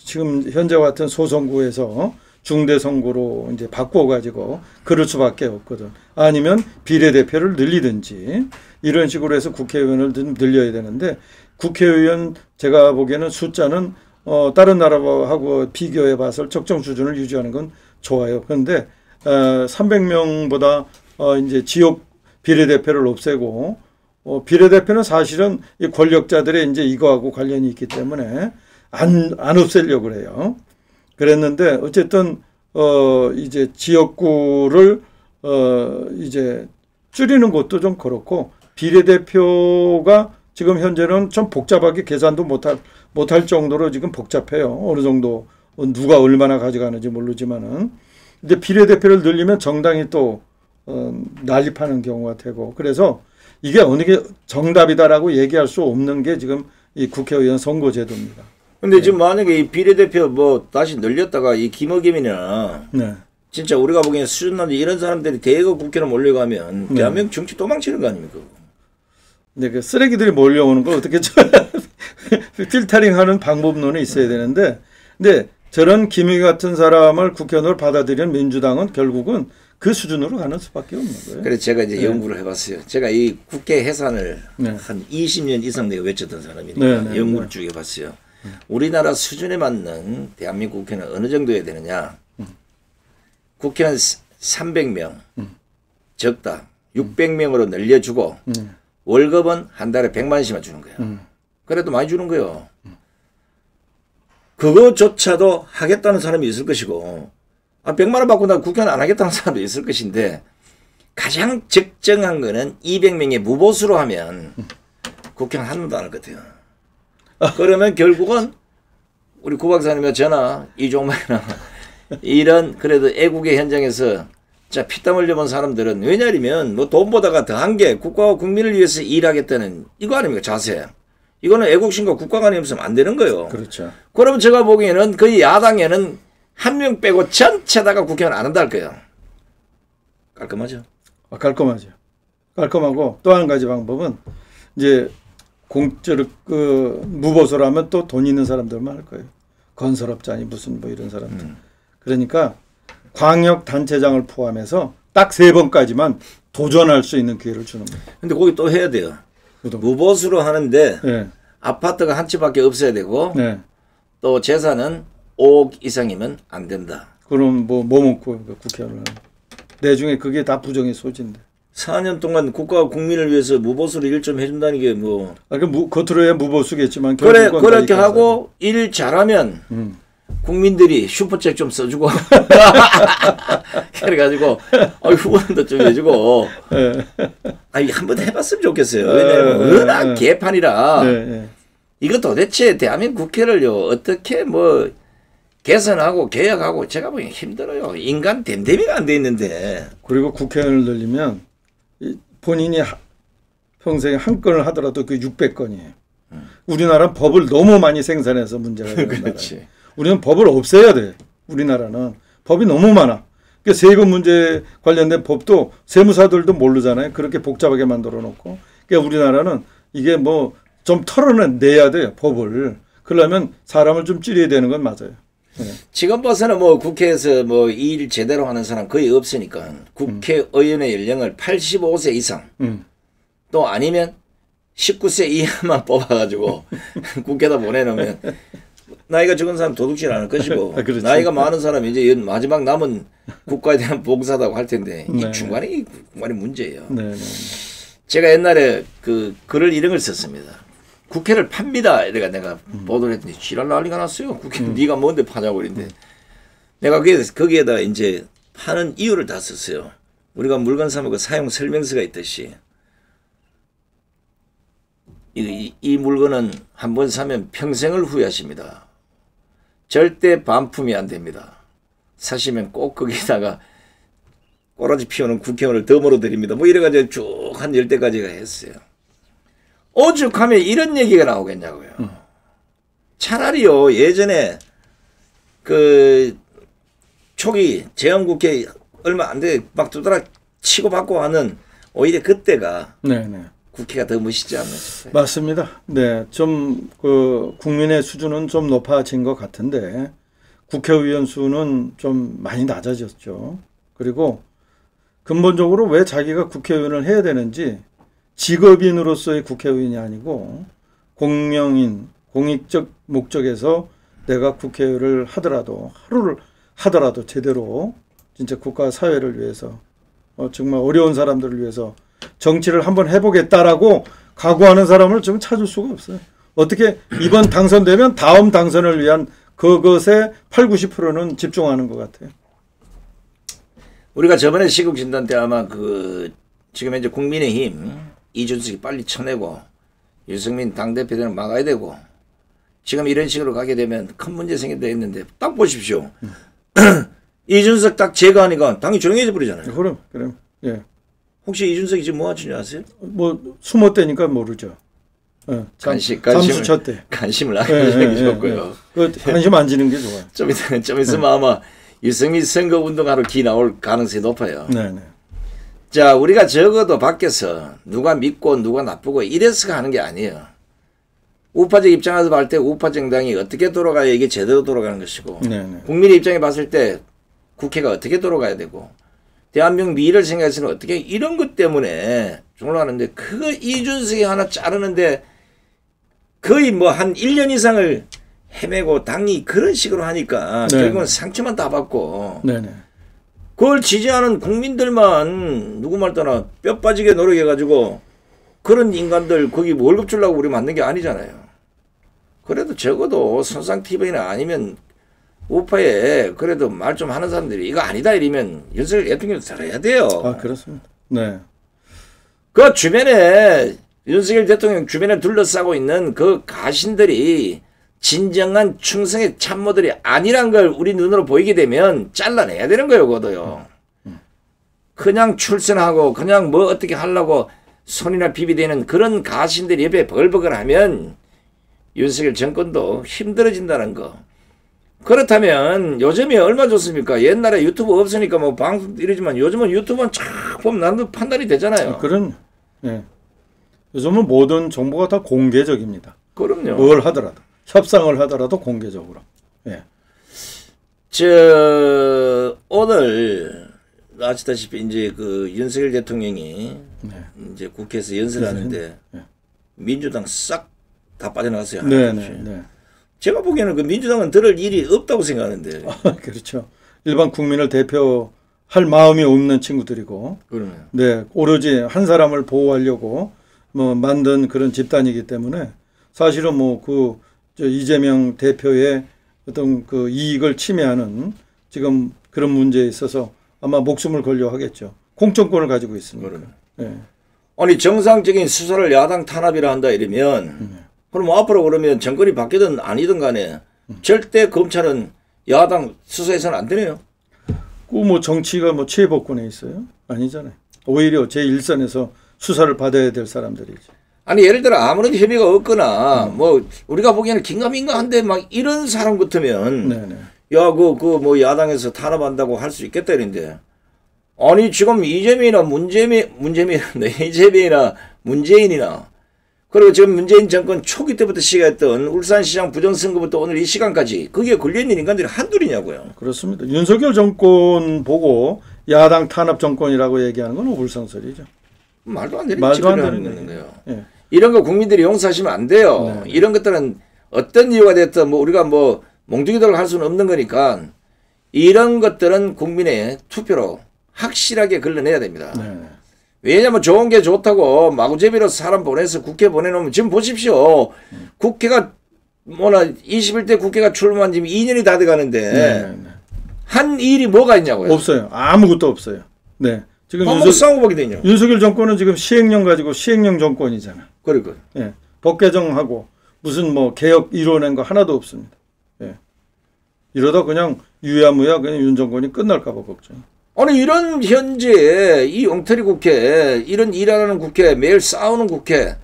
지금 현재와 같은 소선구에서 중대 선거로 이제 바꿔가지고 그럴 수밖에 없거든. 아니면 비례대표를 늘리든지 이런 식으로 해서 국회의원을 좀 늘려야 되는데 국회의원 제가 보기에는 숫자는 다른 나라하고 비교해 봐서 적정 수준을 유지하는 건 좋아요. 그런데 300명보다 이제 지역 비례대표를 없애고 비례대표는 사실은 이 권력자들의 이제 이거하고 관련이 있기 때문에 안 없애려고 그래요. 그랬는데 어쨌든 이제 지역구를 이제 줄이는 것도 좀 그렇고 비례대표가 지금 현재는 좀 복잡하게 계산도 못할 정도로 지금 복잡해요. 어느 정도 누가 얼마나 가져가는지 모르지만은 근데 비례대표를 늘리면 정당이 또 난립하는 경우가 되고 그래서 이게 어느 게 정답이다라고 얘기할 수 없는 게 지금 이 국회의원 선거제도입니다. 근데 지금 만약에 이 비례대표 뭐 다시 늘렸다가 이 김어김이나 네. 진짜 우리가 보기엔 수준난데 이런 사람들이 대거 국회로 몰려가면 대한민국 정치 도망치는 거 아닙니까? 네, 그 쓰레기들이 몰려오는 걸 어떻게 필터링하는 방법론이 있어야 되는데, 근데 저런 김의겸 같은 사람을 국회의원으로 받아들이는 민주당은 결국은 그 수준으로 가는 수밖에 없는 거예요. 그래서 제가 이제 네. 연구를 해봤어요. 제가 이 국회 해산을 네. 한 20년 이상 내가 외쳤던 사람이니까 네, 네, 연구를 네. 쭉 해봤어요. 우리나라 수준에 맞는 대한민국 국회는 어느 정도 해야 되느냐. 국회는 300명 적다. 600명으로 늘려주고 월급은 한 달에 100만 원씩만 주는 거예요. 그래도 많이 주는 거예요. 그거조차도 하겠다는 사람이 있을 것이고 100만 원 받고 나 국회는 안 하겠다는 사람도 있을 것인데 가장 적정한 거는 200명의 무보수로 하면 국회는 한 놈도 안 할 것 같아요. 그러면 결국은 우리 구 박사님과 저나 이종만이나 이런 그래도 애국의 현장에서 자 피땀 흘려본 사람들은 왜냐하면 뭐 돈보다가 더한 게 국가와 국민을 위해서 일하겠다는 이거 아닙니까 자세. 이거는 애국심과 국가관이 없으면 안 되는 거예요. 그렇죠. 그러면 제가 보기에는 거의 야당에는 한 명 빼고 전체다가 국회의원 안 한다 할 거예요. 깔끔하죠? 깔끔하죠. 깔끔하고 또 한 가지 방법은 이제 무보수로 하면 또 돈 있는 사람들만 할 거예요. 건설업자니 무슨 뭐 이런 사람들. 그러니까 광역단체장을 포함해서 딱 3번까지만 도전할 수 있는 기회를 주는 거예요. 근데 거기 또 해야 돼요. 무보수로 하는데 네. 아파트가 한 채밖에 없어야 되고 네. 또 재산은 5억 이상이면 안 된다. 그럼 뭐 먹고 국회의원을 내중에 그게 다 부정의 소지인데. 4년 동안 국가와 국민을 위해서 무보수로 일 좀 해준다는 게 뭐. 겉으로야 무보수겠지만 그래 그렇게 하고 일 잘하면 국민들이 슈퍼챗 좀 써주고 그래가지고 후원도 좀 해주고 아니 한번 해봤으면 좋겠어요. 왜냐하면 워낙 개판이라 이거 도대체 대한민국 국회를요 어떻게 뭐 개선하고 개혁하고 제가 보기엔 힘들어요. 인간 댐댐이가 안 돼 있는데. 그리고 국회의원을 늘리면 본인이 평생에 한 건을 하더라도 그 600건이에요. 우리나라는 법을 너무 많이 생산해서 문제가 되는 나라예요. 우리는 법을 없애야 돼. 우리나라는 법이 너무 많아. 그러니까 세금 문제 관련된 법도 세무사들도 모르잖아요. 그렇게 복잡하게 만들어 놓고. 그러니까 우리나라는 이게 뭐 좀 털어내야 돼요. 법을. 그러려면 사람을 좀 줄여야 되는 건 맞아요. 네. 지금 봐서는 뭐 국회에서 뭐 일 제대로 하는 사람 거의 없으니까 국회의원의 연령을 85세 이상 또 아니면 19세 이하만 뽑아가지고 국회에다 보내놓으면 나이가 적은 사람 도둑질 안 할 것이고 나이가 많은 사람이 이제 마지막 남은 국가에 대한 봉사다고 할 텐데 이 중간이 문제예요. 제가 옛날에 그 글을 이런 걸 썼습니다. 국회를 팝니다. 내가 보도를 했더니 지랄 난리가 났어요. 국회 네가 뭔데 파냐고 그랬는데 내가 거기에다 이제 파는 이유를 다 썼어요. 우리가 물건 사면 그 사용 설명서가 있듯이 이 물건은 한번 사면 평생을 후회하십니다. 절대 반품이 안 됩니다. 사시면 꼭 거기다가 꼬라지 피우는 국회의원을 덤으로 드립니다. 뭐 이래가지고 쭉 한 10대까지가 했어요. 오죽하면 이런 얘기가 나오겠냐고요. 차라리요 예전에 그 초기 재헌국회 얼마 안 돼 막 두드라 치고 받고 하는 오히려 그때가 국회가 더 멋있지 않나 싶어요. 맞습니다. 네, 좀 그 국민의 수준은 좀 높아진 것 같은데 국회의원 수는 좀 많이 낮아졌죠. 그리고 근본적으로 왜 자기가 국회의원을 해야 되는지 직업인으로서의 국회의원이 아니고 공명인, 공익적 목적에서 내가 국회의원을 하더라도 하루를 하더라도 제대로 진짜 국가 사회를 위해서 정말 어려운 사람들을 위해서 정치를 한번 해보겠다라고 각오하는 사람을 좀 찾을 수가 없어요. 어떻게 이번 당선되면 다음 당선을 위한 그것에 8, 90%는 집중하는 것 같아요. 우리가 저번에 시국 진단 때 아마 지금 현재 국민의힘 이준석이 빨리 쳐내고 유승민 당대표는 막아야 되고 지금 이런 식으로 가게 되면 큰 문제 생긴다 했는데 딱 보십시오. 이준석 딱 제거하니까 당이 조용해져 버리잖아요. 그럼 예. 혹시 이준석이 지금 뭐 하는 줄 아세요? 뭐 숨었대니까 모르죠. 관심을 안 가져주고요. 관심 안 지는 게 좋아요. 좀 있으면 아마 유승민 선거 운동하러 기 나올 가능성이 높아요. 네네. 자, 우리가 적어도 밖에서 누가 믿고 누가 나쁘고 이래서 하는 게 아니에요. 우파적 입장에서 봤을 때 우파 정당이 어떻게 돌아가야 이게 제대로 돌아가는 것이고 네네. 국민의 입장에 봤을 때 국회가 어떻게 돌아가야 되고 대한민국 미래를 생각해서는 어떻게 이런 것 때문에 종로하는데 그 이준석이 하나 자르는데 거의 뭐 한 1년 이상을 헤매고 당이 그런 식으로 하니까 네. 결국은 상처만 다 받고 네네. 그걸 지지하는 국민들만 누구 말 떠나 뼈 빠지게 노력해가지고 그런 인간들 거기 월급 주려고 우리 만든 게 아니잖아요. 그래도 적어도 선상TV나 아니면 우파에 그래도 말 좀 하는 사람들이 이거 아니다 이러면 윤석열 대통령 들어야 돼요. 아 그렇습니다. 네. 그 주변에 윤석열 대통령 주변에 둘러싸고 있는 그 가신들이 진정한 충성의 참모들이 아니란 걸 우리 눈으로 보이게 되면 잘라내야 되는 거예요. 그것도요. 그냥 출세하고 그냥 뭐 어떻게 하려고 손이나 비비대는 그런 가신들이 옆에 버글버글하면 윤석열 정권도 힘들어진다는 거. 그렇다면 요즘이 얼마 좋습니까? 옛날에 유튜브 없으니까 뭐 방송 이러지만 요즘은 유튜브는 쫙 보면 나도 판단이 되잖아요. 그런 예. 요즘은 모든 정보가 다 공개적입니다. 그럼요. 뭘 하더라도 협상을 하더라도 공개적으로. 예. 오늘 아시다시피 이제 그 윤석열 대통령이 네. 이제 국회에서 연설하는데 네. 민주당 싹 다 빠져나갔어요. 네. 제가 보기에는 그 민주당은 들을 일이 없다고 생각하는데. 그렇죠. 일반 국민을 대표할 마음이 없는 친구들이고, 그러면. 네, 오로지 한 사람을 보호하려고 뭐 만든 그런 집단이기 때문에 사실은 뭐 이재명 대표의 어떤 그 이익을 침해하는 지금 그런 문제에 있어서 아마 목숨을 걸려 하겠죠. 공천권을 가지고 있으니까. 네. 아니 정상적인 수사를 야당 탄압이라 한다 이러면 그럼 앞으로 그러면 정권이 바뀌든 아니든 간에 절대 검찰은 야당 수사해서는 안 되네요. 그 뭐 정치가 뭐 최고권에 있어요? 아니잖아요. 오히려 제1선에서 수사를 받아야 될 사람들이지. 아니 예를 들어 아무런 혐의가 없거나 뭐 우리가 보기에는 긴가민가한데 막 이런 사람 같으면 네네. 야 뭐 야당에서 탄압한다고 할 수 있겠다 이런데 아니 지금 이재명이나 문재인이나 그리고 지금 문재인 정권 초기 때부터 시작했던 울산시장 부정선거부터 오늘 이 시간까지 거기에 걸려있는 인간들이 한둘이냐고요. 그렇습니다. 윤석열 정권 보고 야당 탄압 정권이라고 얘기하는 건 오불성설이죠. 말도 안 되는 짓을 하는 거예요. 예. 이런 거 국민들이 용서하시면 안 돼요. 네. 이런 것들은 어떤 이유가 됐든 뭐 우리가 뭐 몽둥이들 할 수는 없는 거니까 이런 것들은 국민의 투표로 확실하게 걸러내야 됩니다. 네. 왜냐하면 좋은 게 좋다고 마구제비로 사람 보내서 국회 보내놓으면 지금 보십시오. 국회가 21대 국회가 출범한 지금 2년이 다 돼가는데 네. 한 일이 뭐가 있냐고요. 없어요. 아무것도 없어요. 네. 지금 싸우고 되냐. 윤석열 정권은 지금 시행령 가지고 시행령 정권이잖아. 그러니까. 예. 법 개정하고 무슨 뭐 개혁 이뤄낸 거 하나도 없습니다. 예. 이러다 그냥 유야무야 그냥 윤 정권이 끝날까 봐 걱정. 아니 이런 현재 이 엉터리 국회 이런 일하는 국회 매일 싸우는 국회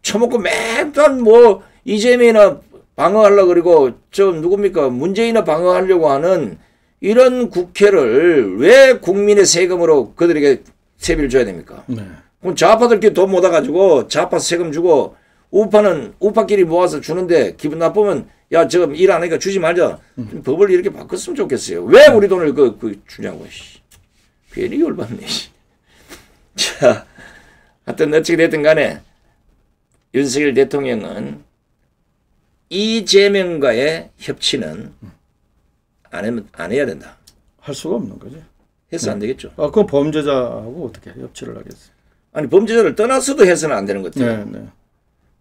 처먹고 매번 뭐 이재명이나 방어하려고 그리고 저 누굽니까 문재인이나 방어하려고 하는 이런 국회를 왜 국민의 세금으로 그들에게 세비를 줘야 됩니까? 네. 그럼 좌파들끼리 돈 모아가지고 좌파 세금 주고 우파는 우파끼리 모아서 주는데 기분 나쁘면 야 지금 일 안 하니까 주지 말자. 법을 이렇게 바꿨으면 좋겠어요. 왜 우리 돈을 주냐고. 괜히 열받네. 자, 하여튼 어찌 됐든 간에 윤석열 대통령은 이재명과의 협치는 안 해야 된다. 할 수가 없는 거죠. 해서 안 되겠죠. 아, 그 범죄자하고 어떻게 협치를 하겠어요? 아니 범죄자를 떠나서도 해서는 안 되는 것 같아요. 네.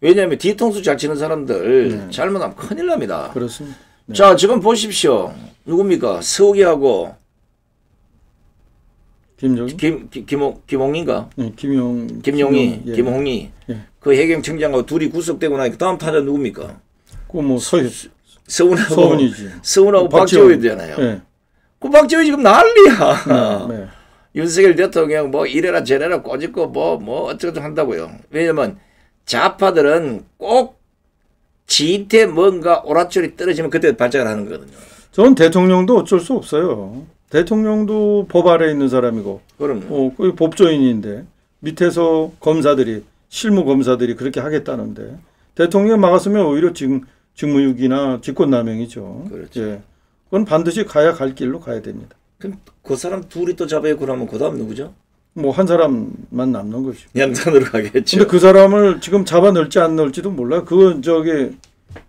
왜냐하면 뒤통수 잘 치는 사람들 잘못하면 큰일 납니다. 그렇습니다. 네. 자, 지금 보십시오. 누굽니까? 서욱이하고 김홍인가? 네, 김용희, 예. 김홍희. 예. 그 해경청장하고 둘이 구속되고 나니까 다음 타자 누굽니까? 그뭐 서훈이지. 서훈이지. 서훈하고 박지원이잖아요. 예. 그 박지원이 지금 난리야. 네. 윤석열 대통령 뭐 이래라 저래라 꼬집고 뭐 어쩌고 한다고요. 왜냐면 좌파들은 꼭 지인테 뭔가 오랏줄이 떨어지면 그때 발작을 하는 거거든요. 전 대통령도 어쩔 수 없어요. 대통령도 법 아래에 있는 사람이고, 그럼요. 거의 법조인인데 밑에서 검사들이 실무 검사들이 그렇게 하겠다는데 대통령 막았으면 오히려 지금 직무유기나 직권남용이죠. 그렇죠. 예. 그건 반드시 가야 갈 길로 가야 됩니다. 그럼 그 사람 둘이 또 잡아요. 그러면 그 다음 누구죠? 뭐 한 사람만 남는 거죠. 양산으로 가겠죠. 근데 그 사람을 지금 잡아 넣을지 안 넣을지도 몰라요. 그건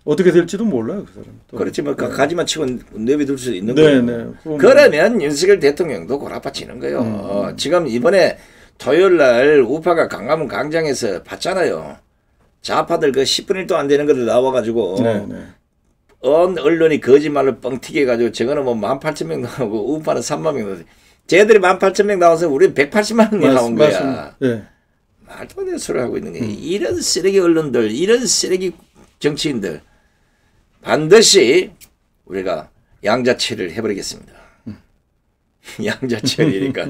어떻게 될지도 몰라요, 그 사람. 그렇지만 가지만 치고 내비둘 수 있는 네, 거예요. 네. 그러면 윤석열 대통령도 고라파치는 거예요. 지금 이번에 토요일 날 우파가 강화문 광장에서 봤잖아요. 좌파들 그 10분 1도 안 되는 것들 나와가지고 네, 네. 언론이 거짓말을 뻥튀기 해가지고 저거는 뭐 18,000명 나오고 우파는 3만 명 나오고 쟤들이 18,000명 나와서 우리는 180만 명이 나온 거야. 네. 말도 안 되는 소리를 하고 있는 게 이런 쓰레기 언론들, 이런 쓰레기 정치인들 반드시 우리가 양자처리를 해버리겠습니다. 양자처리니까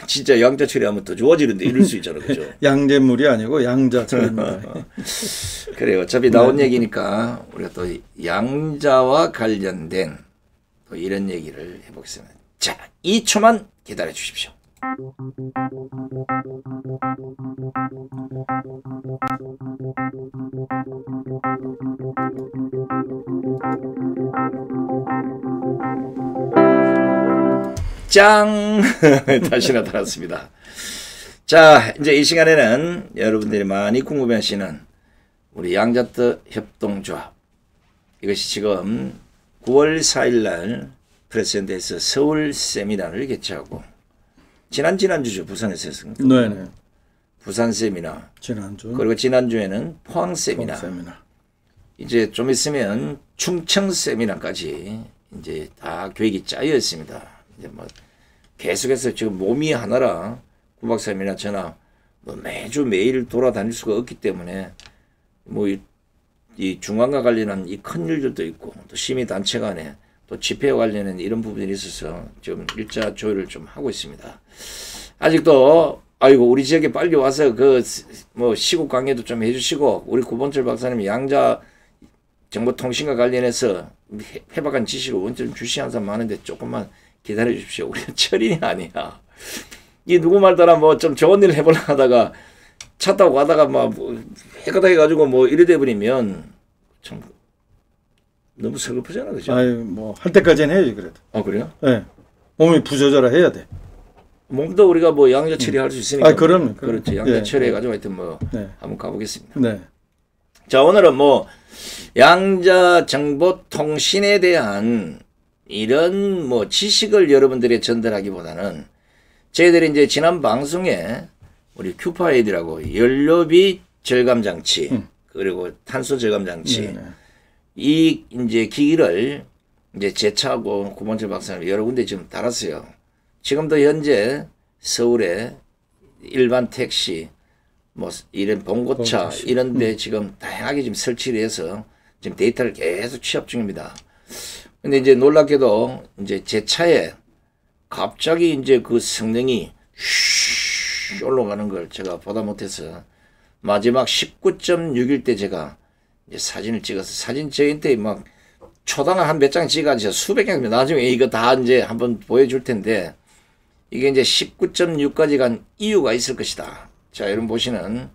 진짜 양자처리하면 더 좋아지는데 이럴 수 있잖아요. 그죠? 양잿물이 아니고 양자처리입니다. 그래요. 어차피 나온 얘기니까 우리가 또 양자와 관련된 또 이런 얘기를 해보겠습니다. 자, 2초만 기다려 주십시오. 짱! 다시 나타났습니다. 자, 이제 이 시간에는 여러분들이 많이 궁금해하시는 우리 양자트 협동조합. 이것이 지금 9월 4일 날 프레스센터에서 서울 세미나를 개최하고 지난주죠. 부산에서 했습니다. 네네. 부산 세미나. 지난주. 그리고 지난주에는 포항 세미나. 이제 좀 있으면 충청 세미나까지 이제 다 계획이 짜여 있습니다. 이제 뭐 계속해서 지금 몸이 하나라 9박 3일이나 저나 뭐 매주 매일 돌아다닐 수가 없기 때문에 뭐 이 중앙과 관련한 이 큰 일들도 있고 또 시민단체 간에 또 집회와 관련된 이런 부분이 있어서 지금 일자 조율을 좀 하고 있습니다. 아직도 아이고 우리 지역에 빨리 와서 그 뭐 시국 강의도 좀 해주시고 우리 구본철 박사님 양자 정보통신과 관련해서 해박한 지식을 원점 주시한 사람 많은데 조금만 기다려 주십시오. 우리는 철인이 아니야. 이 누구 말따라 뭐 좀 좋은 일 해보려 하다가 차 타고 가다가 막 해가다 해가지고 뭐 이래 돼버리면 참 너무 슬프잖아, 그죠? 아유, 뭐 할 때까지는 해야지 그래도. 아 그래요? 네. 몸이 부조절화 해야 돼. 몸도 우리가 뭐 양자 처리할 수 있으니까. 아, 그럼요. 그렇죠. 양자 예, 처리해가지고 하여튼 뭐 네. 한번 가보겠습니다. 네. 자, 오늘은 뭐 양자 정보 통신에 대한 이런 뭐 지식을 여러분들이 전달하기보다는 저희들이 이제 지난 방송에 우리 큐파에이드라고 연료비 절감 장치 그리고 탄소 절감 장치 이 이제 기기를 이제 제 차하고 구본철 박사님 여러 군데 지금 달았어요. 지금도 현재 서울에 일반 택시 뭐 이런 봉고차 이런 데 지금 다양하게 지금 설치를 해서 지금 데이터를 계속 취합 중입니다. 근데 이제 놀랍게도 이제 제 차에 갑자기 이제 그 성능이 슉 올라가는 걸 제가 보다 못해서 마지막 19.6일 때 제가 이제 사진을 찍어서 사진 저한테 막 초당 한 몇 장 찍어가지고 수백 장입니다. 나중에 이거 다 이제 한번 보여줄 텐데 이게 이제 19.6까지 간 이유가 있을 것이다. 자, 여러분 보시는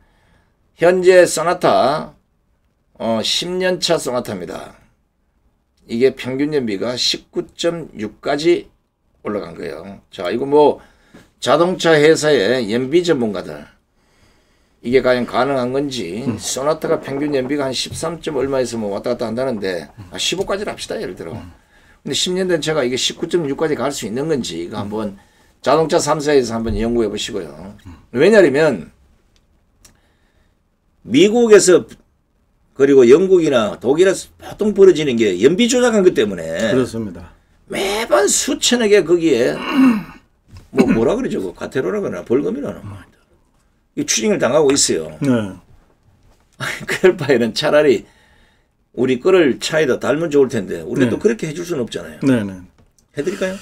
현재 소나타 10년차 소나타입니다. 이게 평균 연비가 19.6까지 올라간 거예요. 자, 이거 뭐 자동차 회사의 연비 전문가들 이게 과연 가능한 건지 소나타가 평균 연비가 한 13. 얼마에서 뭐 왔다 갔다 한다는데 15까지를 합시다 예를 들어. 근데 10년 된 차가 이게 19.6까지 갈 수 있는 건지 이거 한번 자동차 3사에서 한번 연구해 보시고요. 왜냐하면 미국에서 그리고 영국이나 독일에서 보통 벌어지는 게 연비 조작한 것 때문에 그렇습니다. 매번 수천억에 거기에 뭐라 그러죠? 과태료라 그러나 벌금이라나 이 추징을 당하고 있어요. 네. 그럴 바에는 차라리 우리 거를 차에다 달면 좋을 텐데 우리가 또 그렇게 해줄 수는 없잖아요. 네네. 해드릴까요?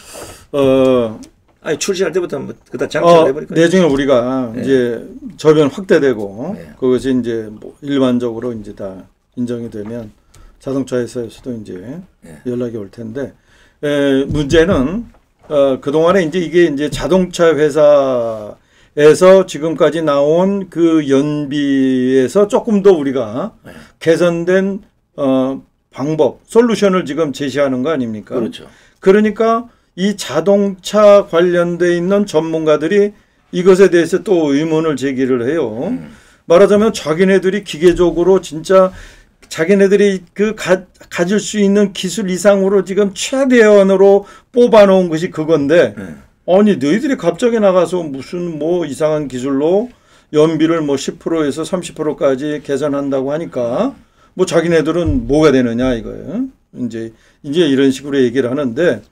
아니 출시할 때부터 한번 그다 장치를 해버릴까요? 나중에 우리가 이제 저변 확대되고 네. 그것이 이제 뭐 일반적으로 이제 다 인정이 되면 자동차 회사에서도 이제 연락이 올 텐데 문제는 그 동안에 이제 이게 이제 자동차 회사에서 지금까지 나온 그 연비에서 조금 더 우리가 개선된 방법, 솔루션을 지금 제시하는 거 아닙니까? 그렇죠. 그러니까 이 자동차 관련돼 있는 전문가들이 이것에 대해서 또 의문을 제기를 해요. 말하자면 자기네들이 기계적으로 진짜 자기네들이 가질 수 있는 기술 이상으로 지금 최대한으로 뽑아놓은 것이 그건데 아니 너희들이 갑자기 나가서 무슨 뭐 이상한 기술로 연비를 뭐 10%에서 30%까지 개선한다고 하니까 뭐 자기네들은 뭐가 되느냐 이거예요. 이제 이런 식으로 얘기를 하는데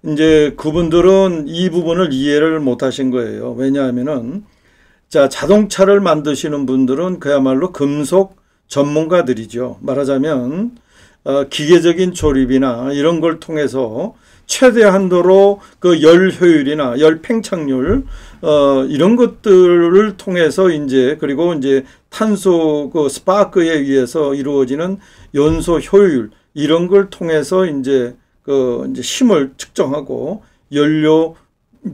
이제 그분들은 이 부분을 이해를 못 하신 거예요. 왜냐하면은 자동차를 만드시는 분들은 그야말로 금속 전문가들이죠. 말하자면 기계적인 조립이나 이런 걸 통해서 최대한도로 그 열 효율이나 열 팽창률 이런 것들을 통해서 이제 그리고 이제 탄소 그 스파크에 의해서 이루어지는 연소 효율 이런 걸 통해서 이제 이제 힘을 측정하고 연료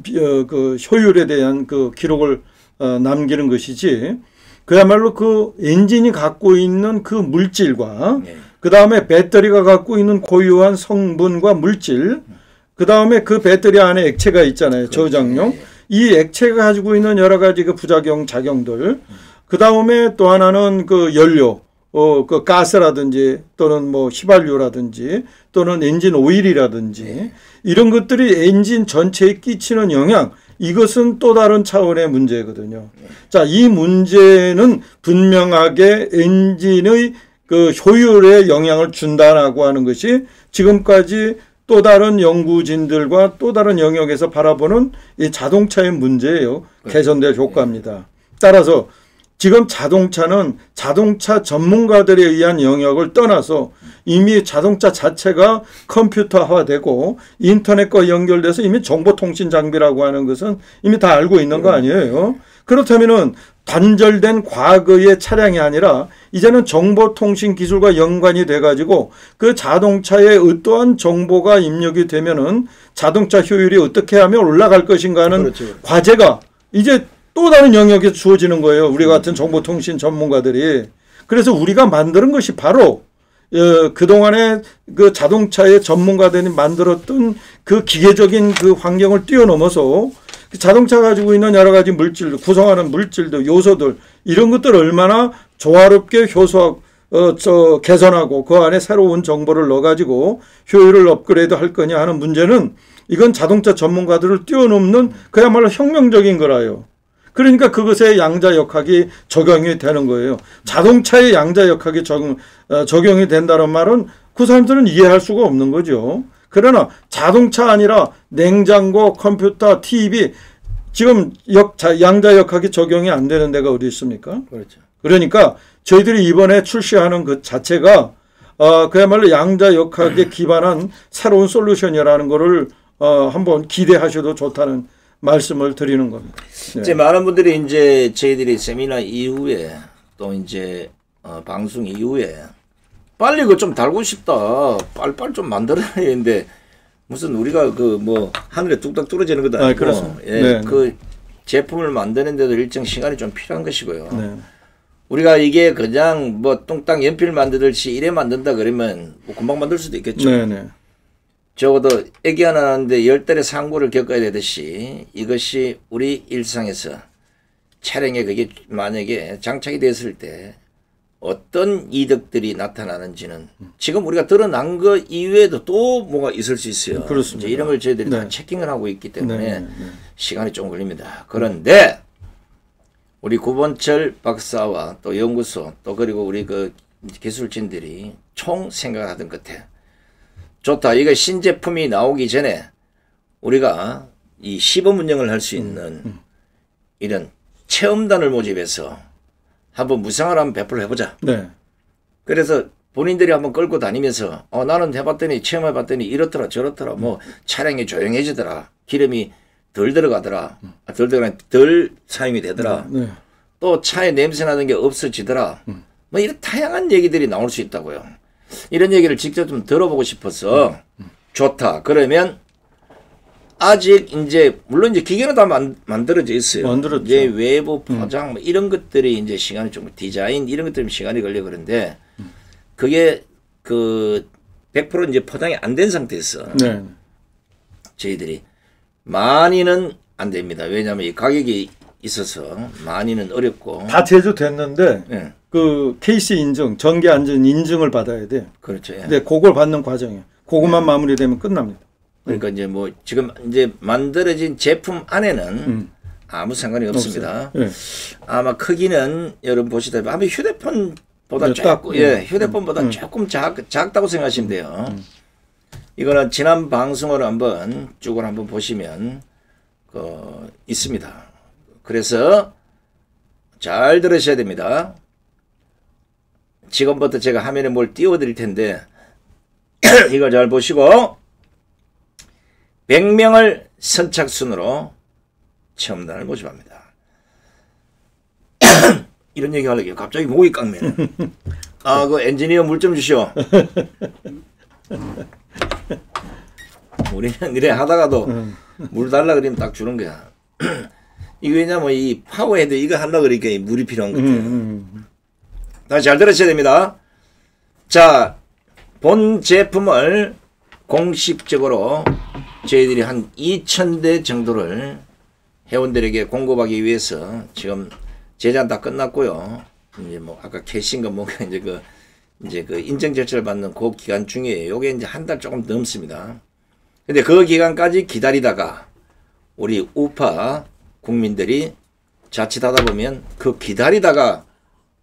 그 효율에 대한 그 기록을 남기는 것이지 그야말로 그 엔진이 갖고 있는 그 물질과 그 다음에 배터리가 갖고 있는 고유한 성분과 물질 그 다음에 그 배터리 안에 액체가 있잖아요. 저장용. 이 액체가 가지고 있는 여러 가지 그 부작용, 작용들. 그 다음에 또 하나는 그 연료, 그 가스라든지 또는 뭐 휘발유라든지 또는 엔진 오일이라든지 이런 것들이 엔진 전체에 끼치는 영향. 이것은 또 다른 차원의 문제거든요. 자, 이 문제는 분명하게 엔진의 그 효율에 영향을 준다라고 하는 것이 지금까지 또 다른 연구진들과 또 다른 영역에서 바라보는 이 자동차의 문제예요. 개선될 효과입니다. 따라서 지금 자동차는 자동차 전문가들에 의한 영역을 떠나서 이미 자동차 자체가 컴퓨터화되고 인터넷과 연결돼서 이미 정보통신 장비라고 하는 것은 이미 다 알고 있는 거 아니에요. 그렇다면은 단절된 과거의 차량이 아니라 이제는 정보통신 기술과 연관이 돼가지고 그 자동차에 어떠한 정보가 입력이 되면은 자동차 효율이 어떻게 하면 올라갈 것인가 하는 그렇죠. 과제가 이제 또 다른 영역에 주어지는 거예요. 우리 같은 정보통신 전문가들이. 그래서 우리가 만드는 것이 바로 그동안에 그 자동차의 전문가들이 만들었던 그 기계적인 그 환경을 뛰어넘어서 자동차 가지고 있는 여러 가지 물질들, 구성하는 물질들, 요소들 이런 것들을 얼마나 조화롭게 개선하고 그 안에 새로운 정보를 넣어가지고 효율을 업그레이드 할 거냐 하는 문제는 이건 자동차 전문가들을 뛰어넘는 그야말로 혁명적인 거라요. 그러니까 그것에 양자역학이 적용이 되는 거예요. 자동차의 양자역학이 적용이 된다는 말은 그 사람들은 이해할 수가 없는 거죠. 그러나 자동차 아니라 냉장고, 컴퓨터, TV 지금 양자역학이 적용이 안 되는 데가 어디 있습니까? 그렇죠. 그러니까 저희들이 이번에 출시하는 그 자체가 그야말로 양자역학에 기반한 새로운 솔루션이라는 거를 한번 기대하셔도 좋다는 말씀을 드리는 겁니다. 네. 이제 많은 분들이 이제 저희들이 세미나 이후에 또 이제 방송 이후에 빨리 그거 좀 달고 싶다. 빨리빨리 좀 만들어야 되는데 무슨 우리가 그 뭐 하늘에 뚝딱 떨어지는 것도 아니고 예, 네. 그 제품을 만드는데도 일정 시간이 좀 필요한 것이고요. 네. 우리가 이게 그냥 뭐 뚱땅 연필 만들듯이 이래 만든다 그러면 뭐 금방 만들 수도 있겠죠. 네, 네. 적어도 애기 하나 낳는데 10달의 상고를 겪어야 되듯이 이것이 우리 일상에서 차량에 그게 만약에 장착이 됐을 때 어떤 이득들이 나타나는지는 지금 우리가 드러난 거 이외에도 또 뭐가 있을 수 있어요. 그렇습니다. 이제 이런 걸 저희들이 다 체킹을 하고 있기 때문에 시간이 좀 걸립니다. 그런데 우리 구본철 박사와 또 연구소 또 그리고 우리 그 기술진들이 총 생각하던 끝에 좋다. 이거 신제품이 나오기 전에 우리가 이 시범 운영을 할 수 있는 이런 체험단을 모집해서 한번 무상을 한번 배포를 해보자. 네. 그래서 본인들이 한번 끌고 다니면서 나는 해봤더니 체험해봤더니 이렇더라 저렇더라 뭐 차량이 조용해지더라. 기름이 덜 들어가더라. 덜 사용이 되더라. 네. 또 차에 냄새 나는 게 없어지더라. 뭐 이런 다양한 얘기들이 나올 수 있다고요. 이런 얘기를 직접 좀 들어보고 싶어서 좋다. 그러면 아직 이제 물론 이제 기계는 다 만들어져 있어요. 만들었죠. 이제 외부 포장 뭐 이런 것들이 이제 시간이 좀 디자인 이런 것들이 시간이 걸려 그런데 그게 그 100% 이제 포장이 안 된 상태에서 네. 저희들이 많이는 안 됩니다. 왜냐하면 이 가격이 있어서 많이는 어렵고 다 제조됐는데 예. 그 KC 인증, 전기 안전 인증을 받아야 돼. 그렇죠. 예. 근데 그걸 받는 과정이에요. 그것만 마무리되면 끝납니다. 그러니까 이제 뭐 지금 이제 만들어진 제품 안에는 아무 상관이 없습니다. 예. 아마 크기는 여러분 보시다시피 아마 휴대폰보다 네, 조금 딱, 휴대폰보다 조금 작다고 생각하시면 돼요. 이거는 지난 방송을 한번 쭉 한번 보시면 있습니다. 그래서 잘 들으셔야 됩니다. 지금부터 제가 화면에 뭘 띄워드릴 텐데 이걸 잘 보시고 100명을 선착순으로 체험단을 모집합니다. 이런 얘기 하려고 갑자기 목이 깡매네. 그 엔지니어 물 좀 주시오. 우리는 이래 하다가도 물 달라 그러면 딱 주는 거야. 이게 왜냐면 이 파워헤드 이거 하려고 그러니까 물이 필요한 거죠. 다시 잘 들으셔야 됩니다. 자, 본 제품을 공식적으로 저희들이 한 2,000대 정도를 회원들에게 공급하기 위해서 지금 제작 다 끝났고요. 이제 뭐 아까 캐시인가 뭔가 이제 그 인증 절차를 받는 그 기간 중이에요. 요게 이제 한 달 조금 넘습니다. 근데 그 기간까지 기다리다가 우리 우파 국민들이 자칫하다 보면 그 기다리다가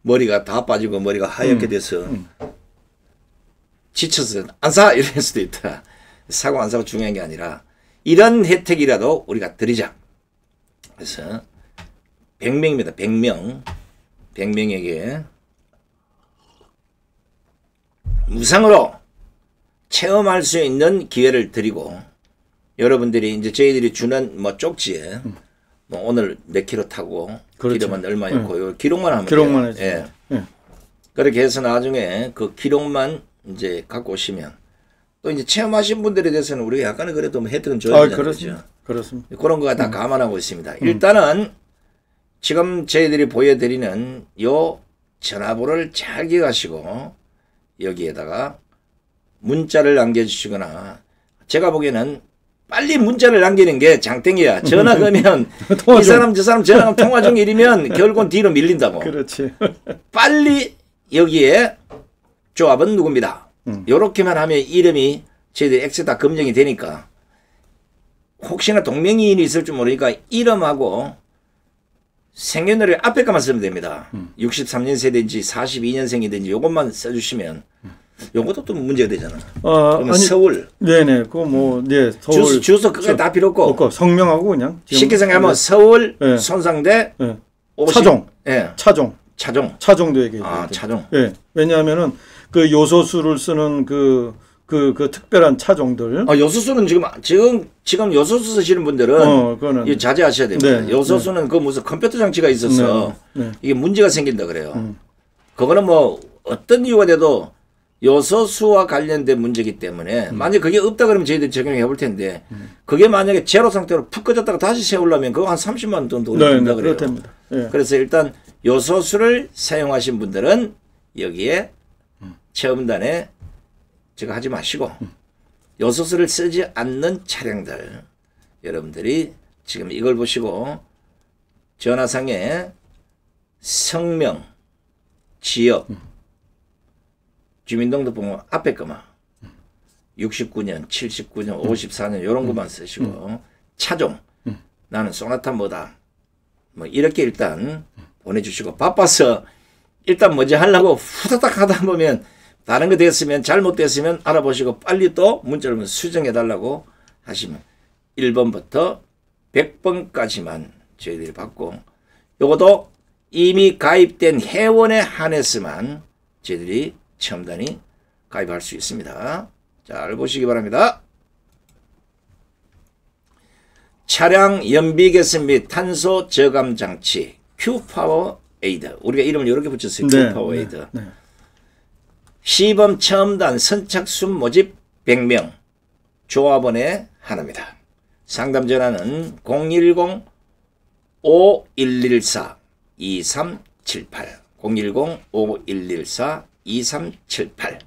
머리가 다 빠지고 머리가 하얗게 돼서 지쳐서 안 사! 이럴 수도 있다. 사고 안 사고 중요한 게 아니라 이런 혜택이라도 우리가 드리자. 그래서 100명입니다. 100명. 100명에게 무상으로 체험할 수 있는 기회를 드리고 여러분들이 이제 저희들이 주는 뭐 쪽지에 뭐 오늘 몇 킬로 타고 그렇죠. 기름은 얼마였고 요 기록만 하면 기록만 돼요. 해서. 예. 그렇게 해서 나중에 그 기록만 이제 갖고 오시면 또 이제 체험하신 분들에 대해서는 우리가 약간은 그래도 뭐 혜택은 줘야 되잖아요. 그렇습니다. 그렇습니다. 그런 거 다 감안하고 있습니다. 일단은 지금 저희들이 보여드리는 요 전화번호를 잘 기억하시고 여기에다가 문자를 남겨주시거나 제가 보기에는 빨리 문자를 남기는 게 장땡이야. 전화 그러면 이 사람 저 사람 전화 통화 중 일이면 결국은 뒤로 밀린다고. 그렇지. 빨리 여기에 조합은 누굽니다. 요렇게만 하면 이름이 저희들이 엑셀 다 검증이 되니까 혹시나 동명이인이 있을 줄 모르니까 이름하고 생년월일 앞에 것만 쓰면 됩니다. 63년생인지 42년생이든지 요것만 써주시면 요것도 또 문제가 되잖아. 그러면 아니, 서울. 네네. 그거 뭐, 네. 서울. 주소 그거 다 필요 없고. 성명하고 그냥. 쉽게 생각하면 서울, 네. 손상대, 네. 50, 차종. 예. 차종. 차종. 얘기해요. 차종. 예. 왜냐하면은 그 요소수를 쓰는 그 특별한 차종들. 요소수는 지금 요소수 쓰시는 분들은 그거는. 이거 자제하셔야 됩니다. 네. 요소수는 그 무슨 컴퓨터 장치가 있어서 네. 이게 문제가 생긴다 그래요. 그거는 뭐 어떤 이유가 돼도 요소수와 관련된 문제이기 때문에 만약에 그게 없다 그러면 저희들이 적용해 볼 텐데 그게 만약에 제로 상태로 푹 꺼졌다가 다시 세우려면 그거 한 30만 원 정도 든다 그래요. 그렇답니다. 예. 그래서 일단 요소수를 사용하신 분들은 여기에 체험단에 제가 하지 마시고 요소수를 쓰지 않는 차량들 여러분들이 지금 이걸 보시고 전화상에 성명, 지역, 주민등록번호 앞에 거만 69년, 79년, 54년 이런 것만 쓰시고 차종 나는 소나타 뭐다 뭐 이렇게 일단 보내주시고 바빠서 일단 먼저 하려고 후다닥 하다 보면 다른 거 됐으면 잘못됐으면 알아보시고 빨리 또 문자를 수정해 달라고 하시면 1번부터 100번까지만 저희들이 받고 요것도 이미 가입된 회원에 한해서만 저희들이 체험단이 가입할 수 있습니다. 잘 보시기 바랍니다. 차량 연비 개선 및 탄소 저감 장치 큐파워 에이드, 우리가 이름을 이렇게 붙였어요. 네, 큐파워 에이드. 네. 시범 체험단 선착순 모집 100명 조합원에 한합니다. 상담 전화는 010-5114-2378 010-5114-2378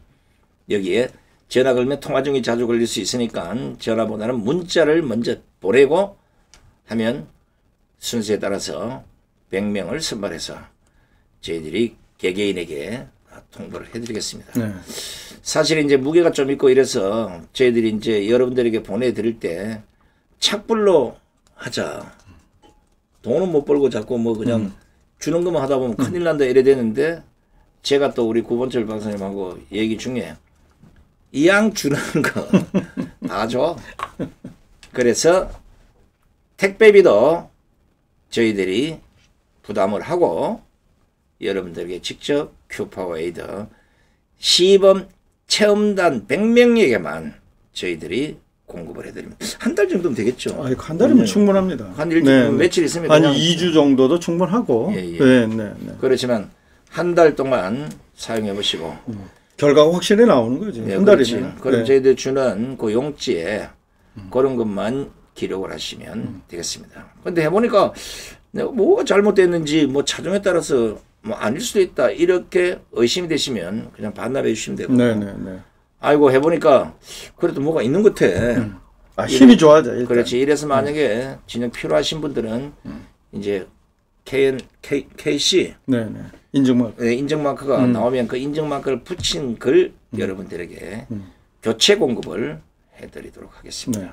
여기에 전화 걸면 통화 중에 자주 걸릴 수 있으니까 전화보다는 문자를 먼저 보내고 하면 순서에 따라서 100명을 선발해서 저희들이 개개인에게 통보를 해드리겠습니다. 네. 사실 이제 무게가 좀 있고 이래서 저희들이 이제 여러분들에게 보내드릴 때 착불로 하자. 돈은 못 벌고 자꾸 뭐 그냥 주는 것만 하다 보면 큰일 난다 이래 되는데 제가 또 우리 구본철 박사님하고 얘기 중에 이왕 주는 거 다 줘. 그래서 택배비도 저희들이 부담을 하고 여러분들에게 직접 큐파워 에이드 시범 체험단 100명에게만 저희들이 공급을 해드립니다. 한 달 정도면 되겠죠. 한 달이면 충분합니다. 한 일, 네, 며칠 있으면 한 그냥 2주 정도도 충분하고. 예, 예. 네, 네, 네. 그렇지만 한 달 동안 사용해 보시고 결과가 확실히 나오는 거지. 네, 한 그렇지. 달이면. 그럼 네. 저희들 주는 그 용지에 그런 것만 기록을 하시면 되겠습니다. 근데 해보니까 내가 뭐가 잘못됐는지 뭐 차종에 따라서 뭐 아닐 수도 있다 이렇게 의심이 되시면 그냥 반납해 주시면 되고 네, 네, 네. 아이고 해보니까 그래도 뭐가 있는 것 같아. 힘이 좋아져. 일단. 그렇지. 이래서 만약에 진짜 필요하신 분들은 이제 KC 네, 네. 인증마크. 네, 인증마크가 나오면 그 인증마크를 붙인 글 여러분들에게 교체 공급을 해드리도록 하겠습니다. 네.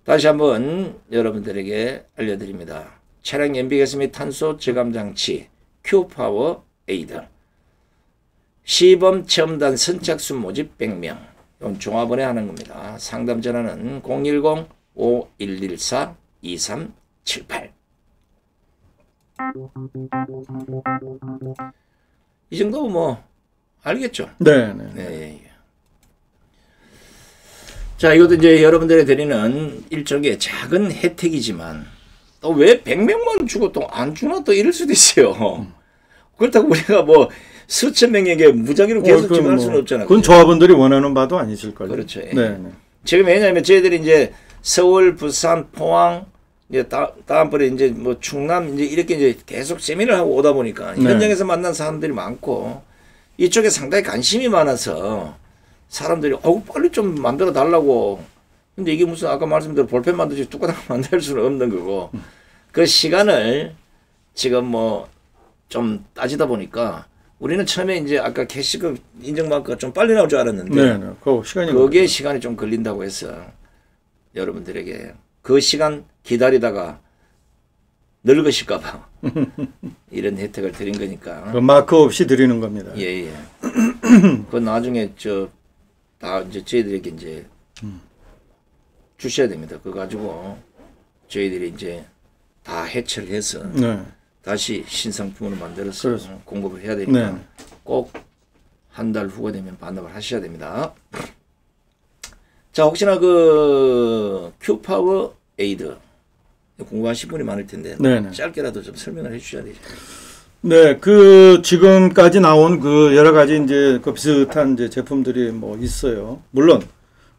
다시 한번 여러분들에게 알려드립니다. 차량 연비 개선 및 탄소 저감 장치 큐파워 에이드 시범 체험단 선착순 모집 100명 이건 종합원에 하는 겁니다. 상담 전화는 010-5114-2378 이 정도 뭐 알겠죠? 네, 네. 네, 예, 예. 자, 이것도 이제 여러분들이 드리는 일종의 작은 혜택이지만 또 왜 100명만 주고 또 안 주나 또 이럴 수도 있어요. 그렇다고 우리가 뭐 수천 명에게 무작위로 계속 지원할 수는 없잖아요. 그건 조합원들이 원하는 바도 아니실 거예요. 그렇죠. 네, 네. 지금 왜냐하면 저희들이 이제 서울, 부산, 포항 이제 다음번에 이제 뭐 충남 이제 이렇게 이제 계속 세미나를 하고 오다 보니까 네. 현장에서 만난 사람들이 많고 이쪽에 상당히 관심이 많아서 사람들이 빨리 좀 만들어 달라고. 근데 이게 무슨 아까 말씀대로 볼펜 만들지 뚜껑 만들 수는 없는 거고 그 시간을 지금 뭐 좀 따지다 보니까 우리는 처음에 이제 아까 캐시급 인증마크가 좀 빨리 나올 줄 알았는데 네, 네. 거기에 시간이 좀 걸린다고 해서 여러분들에게 그 시간 기다리다가 늙으실까봐 이런 혜택을 드린 거니까. 그 마크 없이 드리는 겁니다. 예, 예. 그 나중에 다 이제 저희들에게 이제 주셔야 됩니다. 그거 가지고 저희들이 이제 다 해체를 해서 네. 다시 신상품으로 만들어서 그렇습니다. 공급을 해야 되니까 네. 꼭 한 달 후가 되면 반납을 하셔야 됩니다. 자, 혹시나 그 큐파워 에이드 궁금하신 분이 많을 텐데 네네. 짧게라도 좀 설명을 해주셔야 되죠. 네, 그 지금까지 나온 그 여러 가지 이제 그 비슷한 이제 제품들이 뭐 있어요. 물론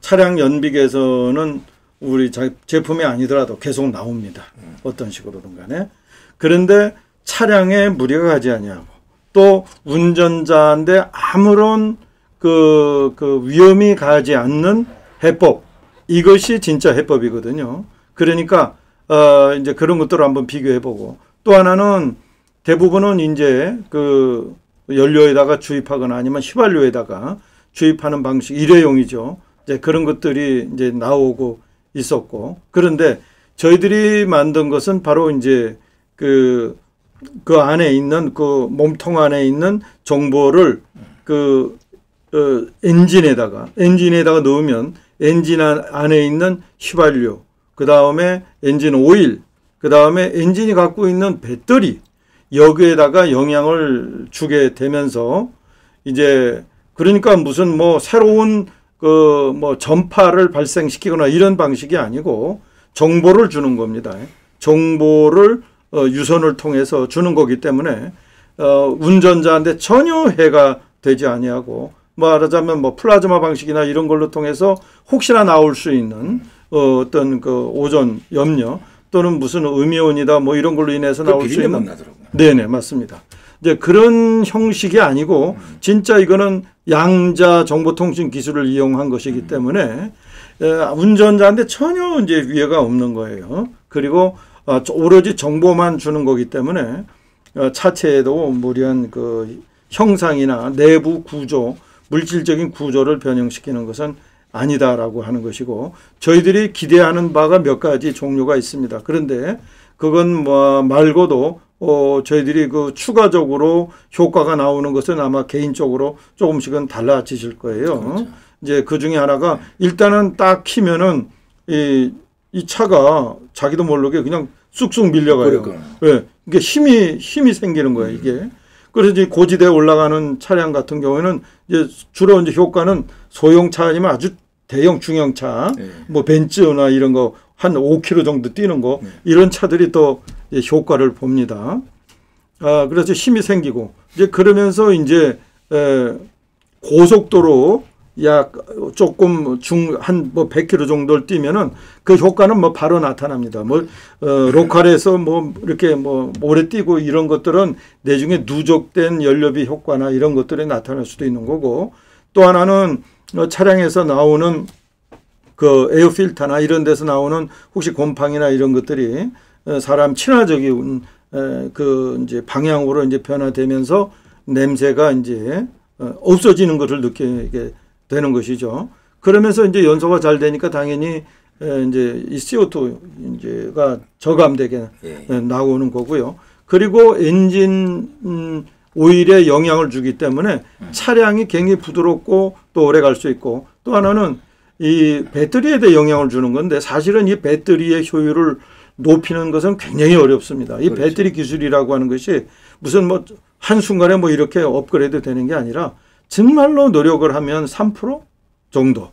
차량 연비에서는 우리 제품이 아니더라도 계속 나옵니다. 어떤 식으로든 간에. 그런데 차량에 무리가 가지 아니하고 또 운전자인데 아무런 그 위험이 가지 않는 해법, 이것이 진짜 해법이거든요. 그러니까 이제 그런 것들을 한번 비교해보고 또 하나는 대부분은 이제 그 연료에다가 주입하거나 아니면 휘발유에다가 주입하는 방식 일회용이죠. 이제 그런 것들이 이제 나오고 있었고 그런데 저희들이 만든 것은 바로 이제 그 그 안에 있는 그 몸통 안에 있는 정보를 그 엔진에다가 넣으면 엔진 안에 있는 휘발유, 그 다음에 엔진 오일, 그 다음에 엔진이 갖고 있는 배터리 여기에다가 영향을 주게 되면서 이제 그러니까 무슨 뭐 새로운 그 뭐 전파를 발생시키거나 이런 방식이 아니고 정보를 주는 겁니다. 정보를 유선을 통해서 주는 거기 때문에 운전자한테 전혀 해가 되지 아니하고 말하자면 뭐 플라즈마 방식이나 이런 걸로 통해서 혹시나 나올 수 있는 어떤 그 오존 염료 또는 무슨 음이온이다 뭐 이런 걸로 인해서 나올 수 있는 네네 맞습니다. 이제 그런 형식이 아니고 진짜 이거는 양자 정보통신 기술을 이용한 것이기 때문에 운전자한테 전혀 이제 위해가 없는 거예요. 그리고 오로지 정보만 주는 거기 때문에 차체에도 무리한 그 형상이나 내부 구조, 물질적인 구조를 변형시키는 것은 아니다라고 하는 것이고 저희들이 기대하는 바가 몇 가지 종류가 있습니다. 그런데 그건 뭐 말고도 저희들이 그 추가적으로 효과가 나오는 것은 아마 개인적으로 조금씩은 달라지실 거예요. 그렇죠. 이제 그 중에 하나가 일단은 딱 키면은 이 차가 자기도 모르게 그냥 쑥쑥 밀려가요. 그러니까. 네. 이게 힘이 생기는 거예요, 이게. 그래서 이제 고지대에 올라가는 차량 같은 경우에는 이제 주로 이제 효과는 소형차 아니면 아주 대형 중형차, 뭐 벤츠나 이런 거 한 5km 정도 뛰는 거 이런 차들이 또 효과를 봅니다. 그래서 힘이 생기고 이제 그러면서 이제 고속도로 약 조금 한 뭐 100km 정도를 뛰면은 그 효과는 뭐 바로 나타납니다. 뭐 로컬에서 뭐 이렇게 뭐 오래 뛰고 이런 것들은 내중에 누적된 연료비 효과나 이런 것들이 나타날 수도 있는 거고 또 하나는 차량에서 나오는 그 에어 필터나 이런 데서 나오는 혹시 곰팡이나 이런 것들이 사람 친화적인 그 이제 방향으로 이제 변화되면서 냄새가 이제 없어지는 것을 느끼게 되는 것이죠. 그러면서 이제 연소가 잘 되니까 당연히 이제 이 CO2 이제가 저감되게 나오는 거고요. 그리고 엔진 오일에 영향을 주기 때문에 차량이 굉장히 부드럽고 또 오래 갈 수 있고 또 하나는 이 배터리에 대해 영향을 주는 건데 사실은 이 배터리의 효율을 높이는 것은 굉장히 어렵습니다. 이 그렇죠. 배터리 기술이라고 하는 것이 무슨 뭐 한순간에 뭐 이렇게 업그레이드 되는 게 아니라 정말로 노력을 하면 3% 정도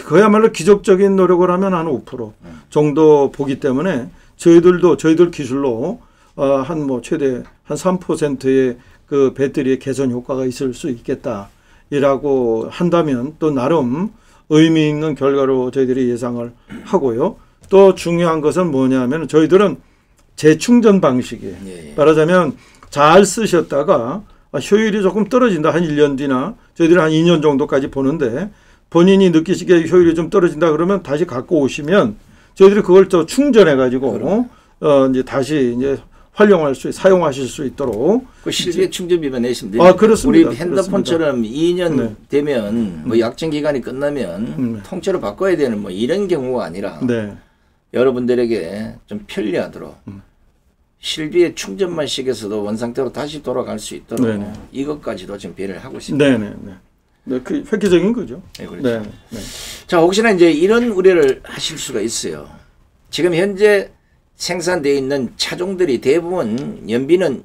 그야말로 기적적인 노력을 하면 한 5% 정도 보기 때문에 저희들 기술로 한 뭐 최대 한 3%의 그 배터리의 개선 효과가 있을 수 있겠다라고 한다면 또 나름 의미 있는 결과로 저희들이 예상을 하고요. 또 중요한 것은 뭐냐면 저희들은 재충전 방식이에요. 말하자면 잘 쓰셨다가 효율이 조금 떨어진다. 한 1년 뒤나 저희들은 한 2년 정도까지 보는데 본인이 느끼시기에 효율이 좀 떨어진다 그러면 다시 갖고 오시면 저희들이 그걸 또 충전해 가지고 이제 다시 이제 사용하실 수 있도록. 그 실제 충전비만 내시면 됩니다. 그렇습니다. 우리 핸드폰처럼 그렇습니다. 2년 되면 뭐 약정 기간이 끝나면 통째로 바꿔야 되는 뭐 이런 경우가 아니라 여러분들에게 좀 편리하도록 실비의 충전만 시켜서도 원상태로 다시 돌아갈 수 있도록 이것까지도 지금 배려를 하고 있습니다. 네, 그 획기적인 거죠. 네, 그렇죠. 자, 혹시나 이제 이런 우려를 하실 수가 있어요. 지금 현재 생산되어 있는 차종들이 대부분 연비는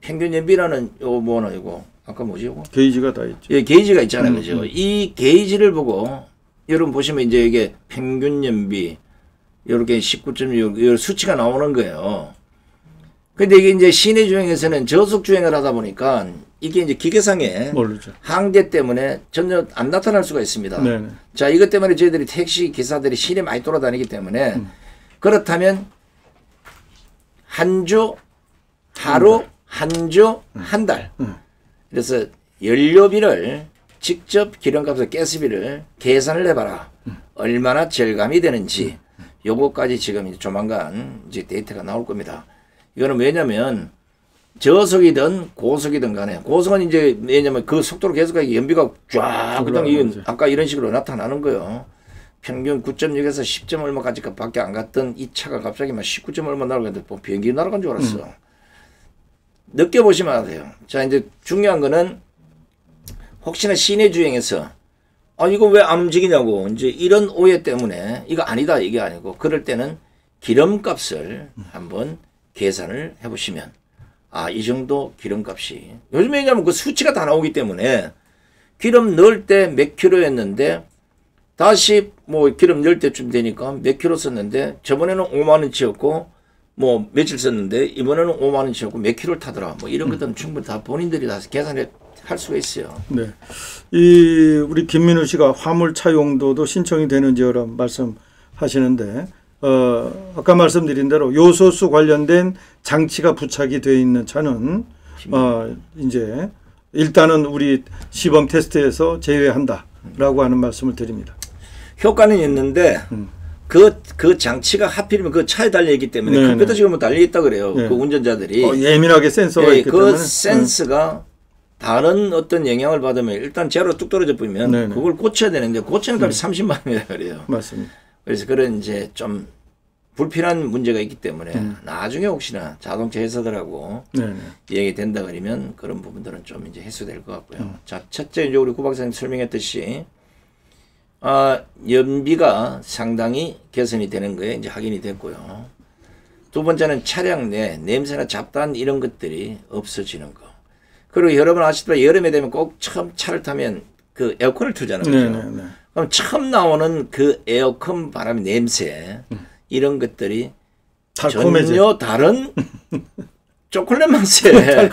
평균 연비라는 이거 아까 뭐지 이거? 게이지가 다 있죠. 예, 게이지가 있잖아요, 그죠? 이 게이지를 보고 여러분 보시면 이제 이게 평균 연비 이렇게 19.6 수치가 나오는 거예요. 근데 이게 이제 시내 주행에서는 저속 주행을 하다 보니까 이게 이제 기계상의 한계 때문에 전혀 안 나타날 수가 있습니다. 자, 이것 때문에 저희들이 택시 기사들이 시내 많이 돌아다니기 때문에 그렇다면 한 주, 하루, 한 주, 한 달. 그래서 연료비를 직접 기름값과 가스비를 계산을 해봐라. 얼마나 절감이 되는지 요거까지 지금 이제 조만간 이제 데이터가 나올 겁니다. 이거는 왜냐면 저속이든 고속이든 간에 고속은 이제 왜냐면 그 속도로 계속 가기 연비가 쫙 그냥 아까 이런 식으로 나타나는 거예요. 평균 9.6에서 10점 얼마까지 밖에 안 갔던 이 차가 갑자기 막 19점 얼마 날아갔는데 비행기 날아간 줄 알았어. 느껴보시면 돼요. 자, 이제 중요한 거는 혹시나 시내 주행에서 이거 왜 안 움직이냐고 이제 이런 오해 때문에 이거 아니다 이게 아니고 그럴 때는 기름값을 한번 계산을 해보시면 이 정도 기름값이 요즘에 왜냐면 그 수치가 다 나오기 때문에 기름 넣을 때 몇 킬로였는데 다시 뭐 기름 넣을 때쯤 되니까 몇 킬로 썼는데 저번에는 5만 원치였고 뭐 며칠 썼는데 이번에는 5만 원치였고 몇 킬로를 타더라 뭐 이런 것들은 충분히 다 본인들이 다 계산해 할 수가 있어요. 네. 이 우리 김민우 씨가 화물차 용도도 신청이 되는지 여러 말씀하시는데 아까 말씀드린 대로 요소수 관련된 장치가 부착이 되어 있는 차는 이제 일단은 우리 시범 테스트에서 제외한다라고 하는 말씀을 드립니다. 효과는 있는데 그 장치가 하필이면 그 차에 달려있기 때문에 컴퓨터 지금 달려있다 그래요. 그 운전자들이 예민하게 센서가 있기 때문에 그 센서가 다른 어떤 영향을 받으면 일단 제로 뚝 떨어져 버리면 그걸 고쳐야 되는데 고치는 값이 30만 원이라 그래요. 맞습니다. 그래서 그런 이제 좀 불필요한 문제가 있기 때문에 나중에 혹시나 자동차 회사들하고 얘기 된다 그러면 그런 부분들은 좀 이제 해소될 것 같고요. 자, 첫째 이제 우리 구 박사님 설명했듯이 연비가 상당히 개선이 되는 거에 이제 확인이 됐고요. 두 번째는 차량 내 냄새나 잡다한 이런 것들이 없어지는 거. 그리고 여러분 아시다시피 여름에 되면 꼭 처음 차를 타면 그 에어컨을 틀잖아요. 그럼 처음 나오는 그 에어컨 바람 냄새 이런 것들이 전혀 다른 초콜릿 맛의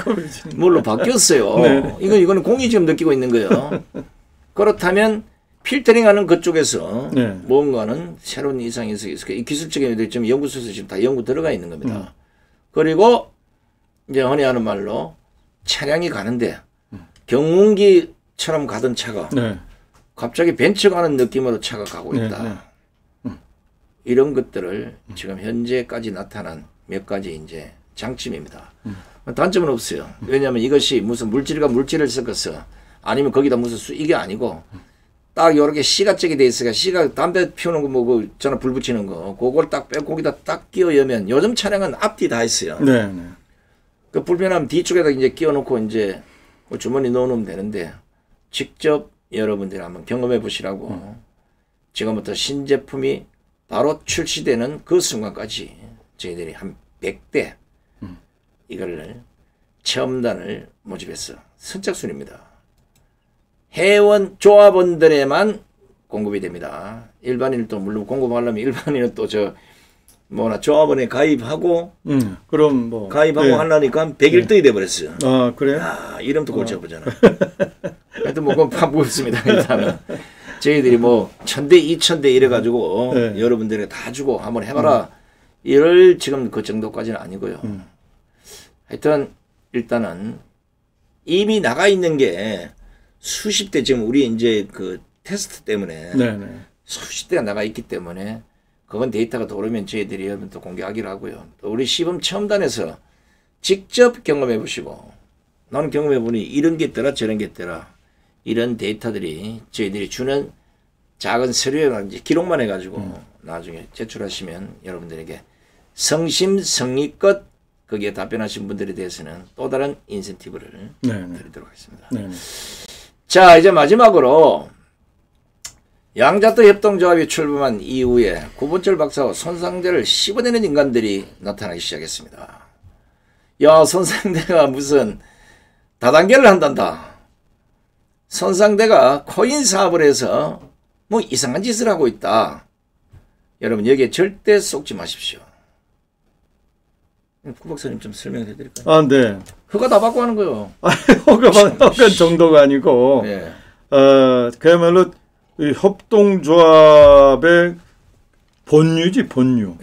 물로 바뀌었어요. 이거는 공이 지금 느끼고 있는 거예요. 그렇다면 필터링하는 그쪽에서 뭔가는 새로운 이상이 있어. 이 기술적인 애들이 지금 연구소에서 지금 다 연구 들어가 있는 겁니다. 그리고 이제 흔히 하는 말로 차량이 가는데 경운기처럼 가던 차가 갑자기 벤츠 가는 느낌으로 차가 가고 있다. 이런 것들을 지금 현재까지 나타난 몇 가지 이제 장점입니다. 단점은 없어요. 왜냐하면 이것이 무슨 물질과 물질을 섞어서 아니면 거기다 무슨 이게 아니고 딱 요렇게 씨가 짝이 돼 있으니까 씨가 담배 피우는 거 뭐 그 전화 불 붙이는 거 그걸 딱 빼고 거기다 딱 끼워 여면 요즘 차량은 앞뒤 다 있어요. 그 불편하면 뒤쪽에다 이제 끼워놓고 이제 뭐 주머니 넣어놓으면 되는데 직접 여러분들이 한번 경험해 보시라고 지금부터 신제품이 바로 출시되는 그 순간까지 저희들이 한 100대 이거를 체험단을 모집해서 선착순입니다. 회원 조합원들에만 공급이 됩니다. 일반인은 또 물론 공급하려면 일반인은 또 조합원에 가입하고 그럼 뭐 가입하고 하려니까 100일등이 돼버렸어요. 그래요? 이름도 골치 아프잖아. 하여튼 뭐 그건 무겁습니다. 일단은 저희들이 뭐 1000대 2000대 이래가지고 여러분들이 다 주고 한번 해봐라 이럴 지금 그 정도까지는 아니고요. 하여튼 일단은 이미 나가 있는 게 수십 대 지금 우리 이제 그 테스트 때문에 수십 대가 나가 있기 때문에 그건 데이터가 돌아오면 저희들이 여러분 또 공개하기로 하고요. 또 우리 시범 체험단에서 직접 경험해 보시고 나는 경험해 보니 이런 게 있더라 저런 게 있더라 이런 데이터들이 저희들이 주는 작은 서류에 이제 기록만 해가지고 나중에 제출하시면 여러분들에게 성심성의껏 거기에 답변하신 분들에 대해서는 또 다른 인센티브를 드리도록 하겠습니다. 자, 이제 마지막으로 양자도 협동조합이 출범한 이후에 구본철 박사와 손상대를 씹어내는 인간들이 나타나기 시작했습니다. 야, 손상대가 무슨 다단계를 한단다. 손상대가 코인 사업을 해서 뭐 이상한 짓을 하고 있다. 여러분 여기에 절대 속지 마십시오. 구 박사님 좀 설명해 드릴까요? 네. 허가 다 받고 하는 거요. 허가 정도가 아니고 그야말로 이 협동조합의 본유지 본유.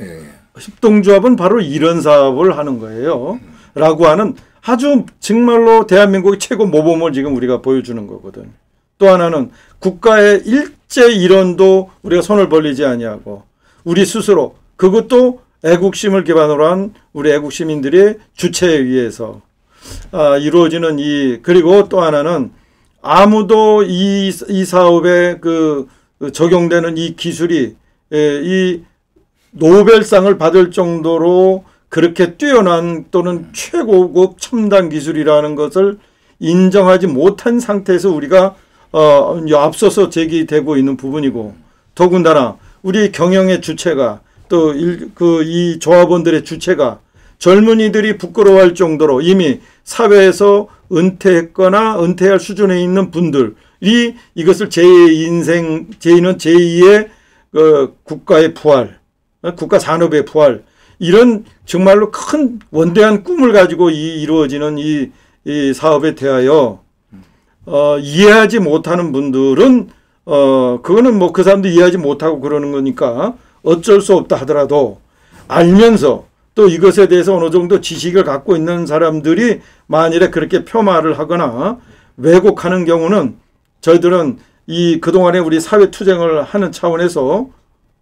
협동조합은 바로 이런 사업을 하는 거예요. 라고 하는 아주 정말로 대한민국의 최고 모범을 지금 우리가 보여주는 거거든. 또 하나는 국가의 일제 일원도 우리가 손을 벌리지 아니하고 우리 스스로 그것도 애국심을 기반으로 한 우리 애국 시민들의 주체에 의해서 이루어지는 그리고 또 하나는 아무도 이 사업에 적용되는 이 기술이 이 노벨상을 받을 정도로 그렇게 뛰어난 또는 최고급 첨단 기술이라는 것을 인정하지 못한 상태에서 우리가 앞서서 제기되고 있는 부분이고, 더군다나 우리 경영의 주체가 또 이 조합원들의 주체가 젊은이들이 부끄러워할 정도로 이미 사회에서 은퇴했거나 은퇴할 수준에 있는 분들이 이것을 제2의 인생, 제2의 국가의 부활, 국가 산업의 부활, 이런 정말로 큰 원대한 꿈을 가지고 이루어지는 이 사업에 대하여 이해하지 못하는 분들은 그거는 뭐 그 사람도 이해하지 못하고 그러는 거니까 어쩔 수 없다 하더라도, 알면서 또 이것에 대해서 어느 정도 지식을 갖고 있는 사람들이 만일에 그렇게 폄하를 하거나 왜곡하는 경우는 저희들은 그동안에 우리 사회 투쟁을 하는 차원에서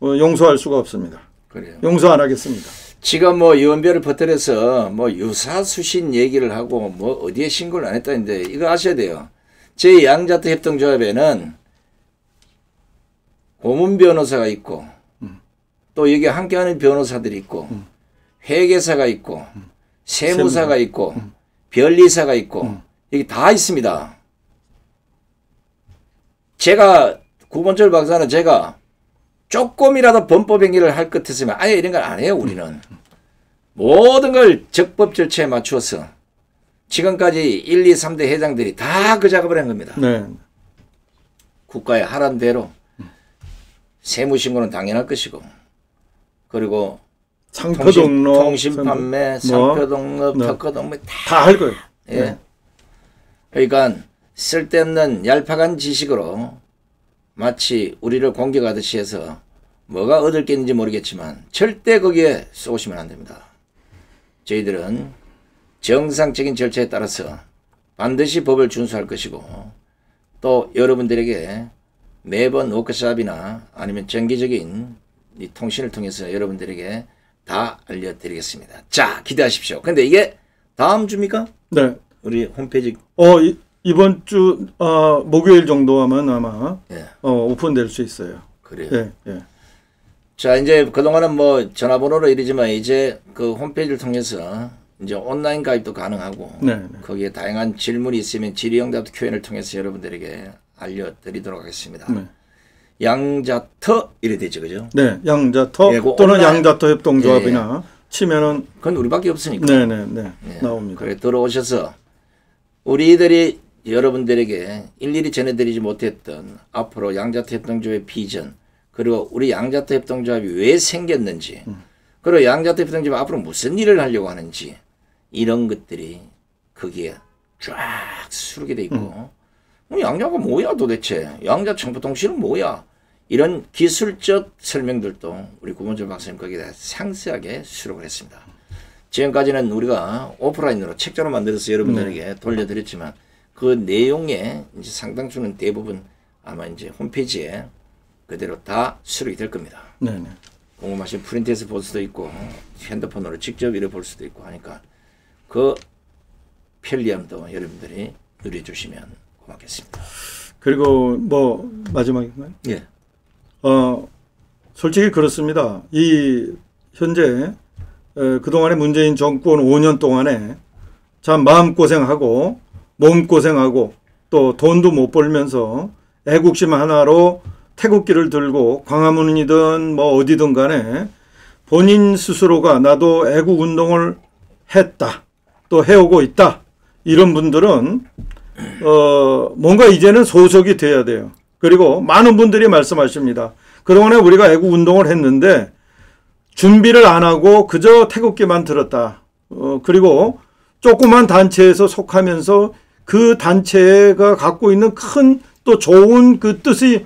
용서할 수가 없습니다. 그래요. 용서 안 하겠습니다. 지금 뭐 연배를 퍼뜨려서 뭐 유사수신 얘기를 하고 뭐 어디에 신고를 안 했다는데, 이거 아셔야 돼요. 제2양자트 협동조합에는 고문 변호사가 있고 또 여기 함께하는 변호사들이 있고 회계사가 있고 세무사가 있고 변리사가 있고 여기 다 있습니다. 제가 구본철 박사는 제가 조금이라도 범법 행위를 할 것 같으면 아예 이런 걸 안 해요. 우리는 모든 걸 적법 절차에 맞추어서 지금까지 1, 2, 3대 회장들이 다 그 작업을 한 겁니다. 네. 국가에 하란 대로 세무신고는 당연할 것이고, 그리고 상표등록, 통신판매, 상표등록, 특허등록 다 할 거예요. 예. 네. 그러니까 쓸데없는 얄팍한 지식으로 마치 우리를 공격하듯이 해서 뭐가 얻을 게 있는지 모르겠지만 절대 거기에 쏘시면 안 됩니다. 저희들은 정상적인 절차에 따라서 반드시 법을 준수할 것이고, 또 여러분들에게 매번 워크숍이나 아니면 정기적인 이 통신을 통해서 여러분들에게 다 알려드리겠습니다. 자, 기대하십시오. 근데 이게 다음 주입니까? 네. 우리 홈페이지. 이번 주 목요일 정도 하면 아마 예. 오픈될 수 있어요. 그래요. 예, 예. 자, 이제 그동안은 뭐 전화번호로 이러지만 이제 그 홈페이지를 통해서 이제 온라인 가입도 가능하고, 네, 네. 거기에 다양한 질문이 있으면 질의응답 Q&A를 통해서 여러분들에게 알려드리도록 하겠습니다. 네. 양자터 이래 되죠, 그죠? 네, 양자터 예, 또는 온라인, 양자터 협동조합이나 치면은 그건 우리밖에 없으니까. 네네네 예. 나옵니다. 그래 들어오셔서 우리들이 여러분들에게 일일이 전해드리지 못했던 앞으로 양자터 협동조합의 비전, 그리고 우리 양자터 협동조합이 왜 생겼는지, 그리고 양자터 협동조합이 앞으로 무슨 일을 하려고 하는지, 이런 것들이 거기에 쫙 수록이 돼 있고, 양자가 뭐야 도대체, 양자 정보통신은 뭐야, 이런 기술적 설명들도 우리 구본철 박사님 거기다 상세하게 수록을 했습니다. 지금까지는 우리가 오프라인으로 책자로 만들어서 여러분들에게 돌려드렸지만 그 내용의 이제 상당수는 대부분 아마 이제 홈페이지에 그대로 다 수록이 될 겁니다. 네네. 궁금하신 프린트해서 볼 수도 있고 핸드폰으로 직접 읽어볼 수도 있고 하니까 그 편리함도 여러분들이 누려주시면 고맙겠습니다. 그리고 뭐 마지막인가요? 예. 솔직히 그렇습니다. 이 현재 그동안의 문재인 정권 5년 동안에 참 마음고생하고 몸고생하고 또 돈도 못 벌면서 애국심 하나로 태극기를 들고 광화문이든 뭐 어디든 간에 본인 스스로가 나도 애국운동을 했다, 또 해오고 있다, 이런 분들은 뭔가 이제는 소속이 돼야 돼요. 그리고 많은 분들이 말씀하십니다. 그동안에 우리가 애국운동을 했는데 준비를 안 하고 그저 태극기만 들었다. 그리고 조그만 단체에서 속하면서 그 단체가 갖고 있는 큰 또 좋은 그 뜻이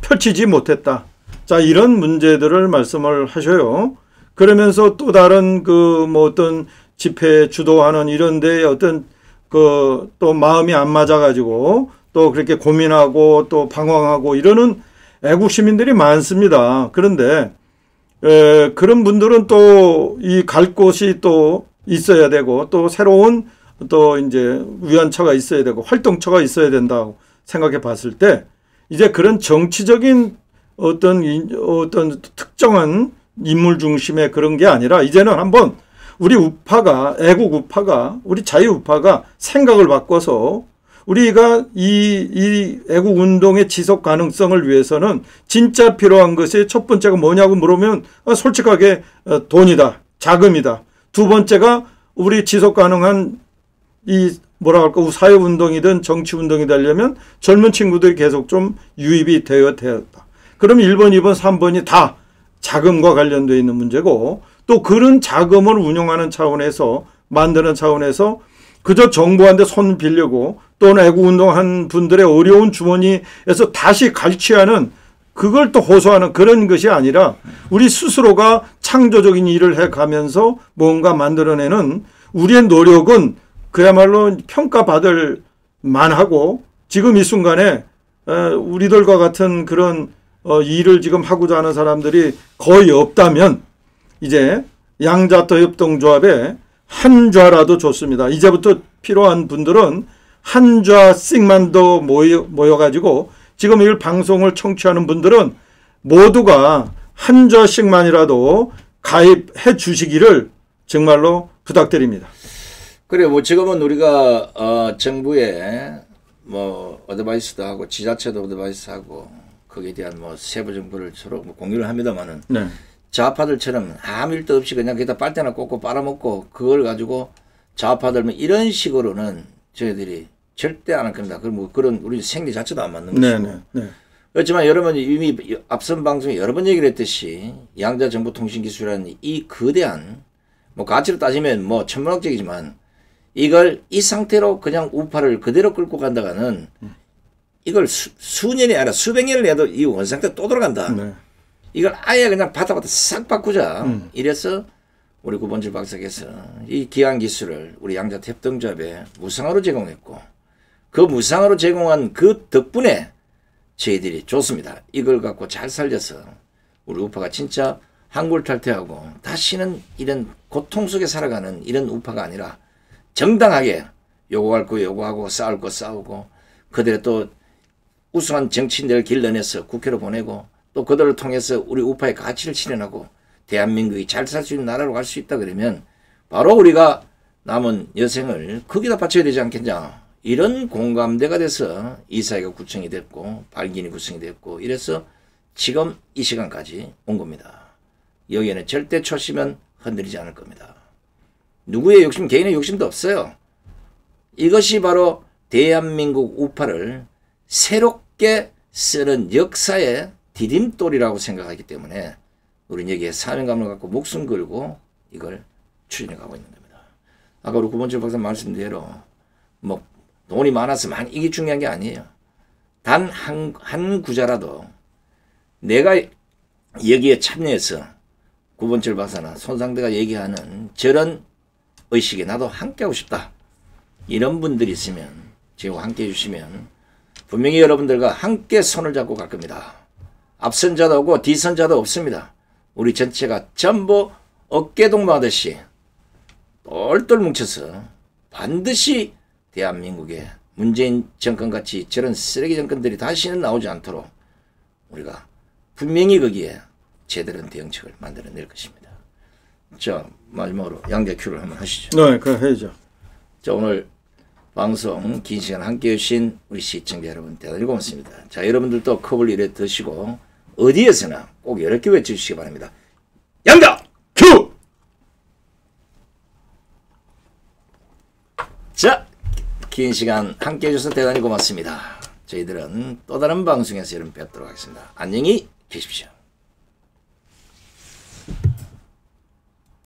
펼치지 못했다. 자, 이런 문제들을 말씀을 하셔요. 그러면서 또 다른 그 뭐 어떤 집회 주도하는 이런 데에 어떤 그 또 마음이 안 맞아가지고 또 그렇게 고민하고 또 방황하고 이러는 애국 시민들이 많습니다. 그런데 그런 분들은 또 이 갈 곳이 또 있어야 되고 또 새로운 또 이제 위안처가 있어야 되고 활동처가 있어야 된다고 생각해 봤을 때 이제 그런 정치적인 어떤 특정한 인물 중심의 그런 게 아니라 이제는 한번 우리 우파가, 애국 우파가, 우리 자유 우파가 생각을 바꿔서 우리가 이 애국 운동의 지속 가능성을 위해서는 진짜 필요한 것이 첫 번째가 뭐냐고 물으면 솔직하게 돈이다, 자금이다. 두 번째가 우리 지속 가능한 이 뭐라 할까 사회 운동이든 정치 운동이 되려면 젊은 친구들이 계속 좀 유입이 되었다. 그럼 1번, 2번, 3번이 다 자금과 관련되어 있는 문제고 또 그런 자금을 운용하는 차원에서 만드는 차원에서 그저 정부한테 손 빌려고 또는 애국운동한 분들의 어려운 주머니에서 다시 갈취하는 그걸 또 호소하는 그런 것이 아니라 우리 스스로가 창조적인 일을 해가면서 뭔가 만들어내는 우리의 노력은 그야말로 평가받을 만하고 지금 이 순간에 우리들과 같은 그런 일을 지금 하고자 하는 사람들이 거의 없다면 이제 양자토협동조합에 한 좌라도 좋습니다. 이제부터 필요한 분들은 한 좌씩만 더 모여가지고 지금 이 방송을 청취하는 분들은 모두가 한 좌씩만이라도 가입해 주시기를 정말로 부탁드립니다. 그래, 뭐 지금은 우리가 정부에 뭐 어드바이스도 하고 지자체도 어드바이스하고 거기에 대한 뭐 세부 정보를 서로 뭐 공유를 합니다만은 네. 좌파들처럼 아무 일도 없이 그냥 거기다 빨대나 꽂고 빨아먹고 그걸 가지고 좌파들면 이런 식으로는 저희들이 절대 안 할 겁니다. 그런 우리 생리 자체도 안 맞는 것이고. 네, 네. 그렇지만 여러분 이미 앞선 방송에 여러 번 얘기를 했듯이 양자정보통신기술이라는 이 거대한 뭐 가치로 따지면 뭐 천문학적이지만 이걸 이 상태로 그냥 우파를 그대로 끌고 간다가는 이걸 수년이 아니라 수백 년을 해도 이 원상태 또 돌아간다. 네. 이걸 아예 그냥 바닥바닥 싹 바꾸자. 이래서 우리 구본철 박사께서 이 기한 기술을 우리 양자협동조합에 무상으로 제공했고 그 무상으로 제공한 그 덕분에 저희들이 좋습니다. 이걸 갖고 잘 살려서 우리 우파가 진짜 한골 탈퇴하고 다시는 이런 고통 속에 살아가는 이런 우파가 아니라 정당하게 요구할 거 요구하고 싸울 거 싸우고 그들의 또 우수한 정치인들을 길러내서 국회로 보내고 또 그들을 통해서 우리 우파의 가치를 실현하고 대한민국이 잘 살 수 있는 나라로 갈 수 있다 그러면 바로 우리가 남은 여생을 거기다 바쳐야 되지 않겠냐. 이런 공감대가 돼서 이 사회가 구성이 됐고 발기인이 구성이 됐고 이래서 지금 이 시간까지 온 겁니다. 여기에는 절대 초심은 흔들리지 않을 겁니다. 누구의 욕심, 개인의 욕심도 없어요. 이것이 바로 대한민국 우파를 새롭게 쓰는 역사의 디딤돌이라고 생각하기 때문에 우리는 여기에 사명감을 갖고 목숨 걸고 이걸 추진해 가고 있는 겁니다. 아까 우리 구본철 박사 말씀대로 뭐 돈이 많아서 많이 이게 중요한 게 아니에요. 단 한 구자라도 내가 여기에 참여해서 구본철 박사나 손상대가 얘기하는 저런 의식에 나도 함께하고 싶다. 이런 분들이 있으면 지금 함께해 주시면 분명히 여러분들과 함께 손을 잡고 갈 겁니다. 앞선 자도 없고 뒤선 자도 없습니다. 우리 전체가 전부 어깨동무하듯이 똘똘 뭉쳐서 반드시 대한민국에 문재인 정권같이 저런 쓰레기 정권들이 다시는 나오지 않도록 우리가 분명히 거기에 제대로 된 대응책을 만들어낼 것입니다. 자, 마지막으로 양자 큐를 한번 하시죠. 네, 그럼 해야죠. 자, 오늘 방송 긴 시간 함께해 주신 우리 시청자 여러분 대단히 고맙습니다. 자, 여러분들도 컵을 이래 드시고 어디에서나 꼭 이렇게 외쳐주시기 바랍니다. 양자 큐! 자, 긴 시간 함께해 주셔서 대단히 고맙습니다. 저희들은 또 다른 방송에서 여러분 뵙도록 하겠습니다. 안녕히 계십시오.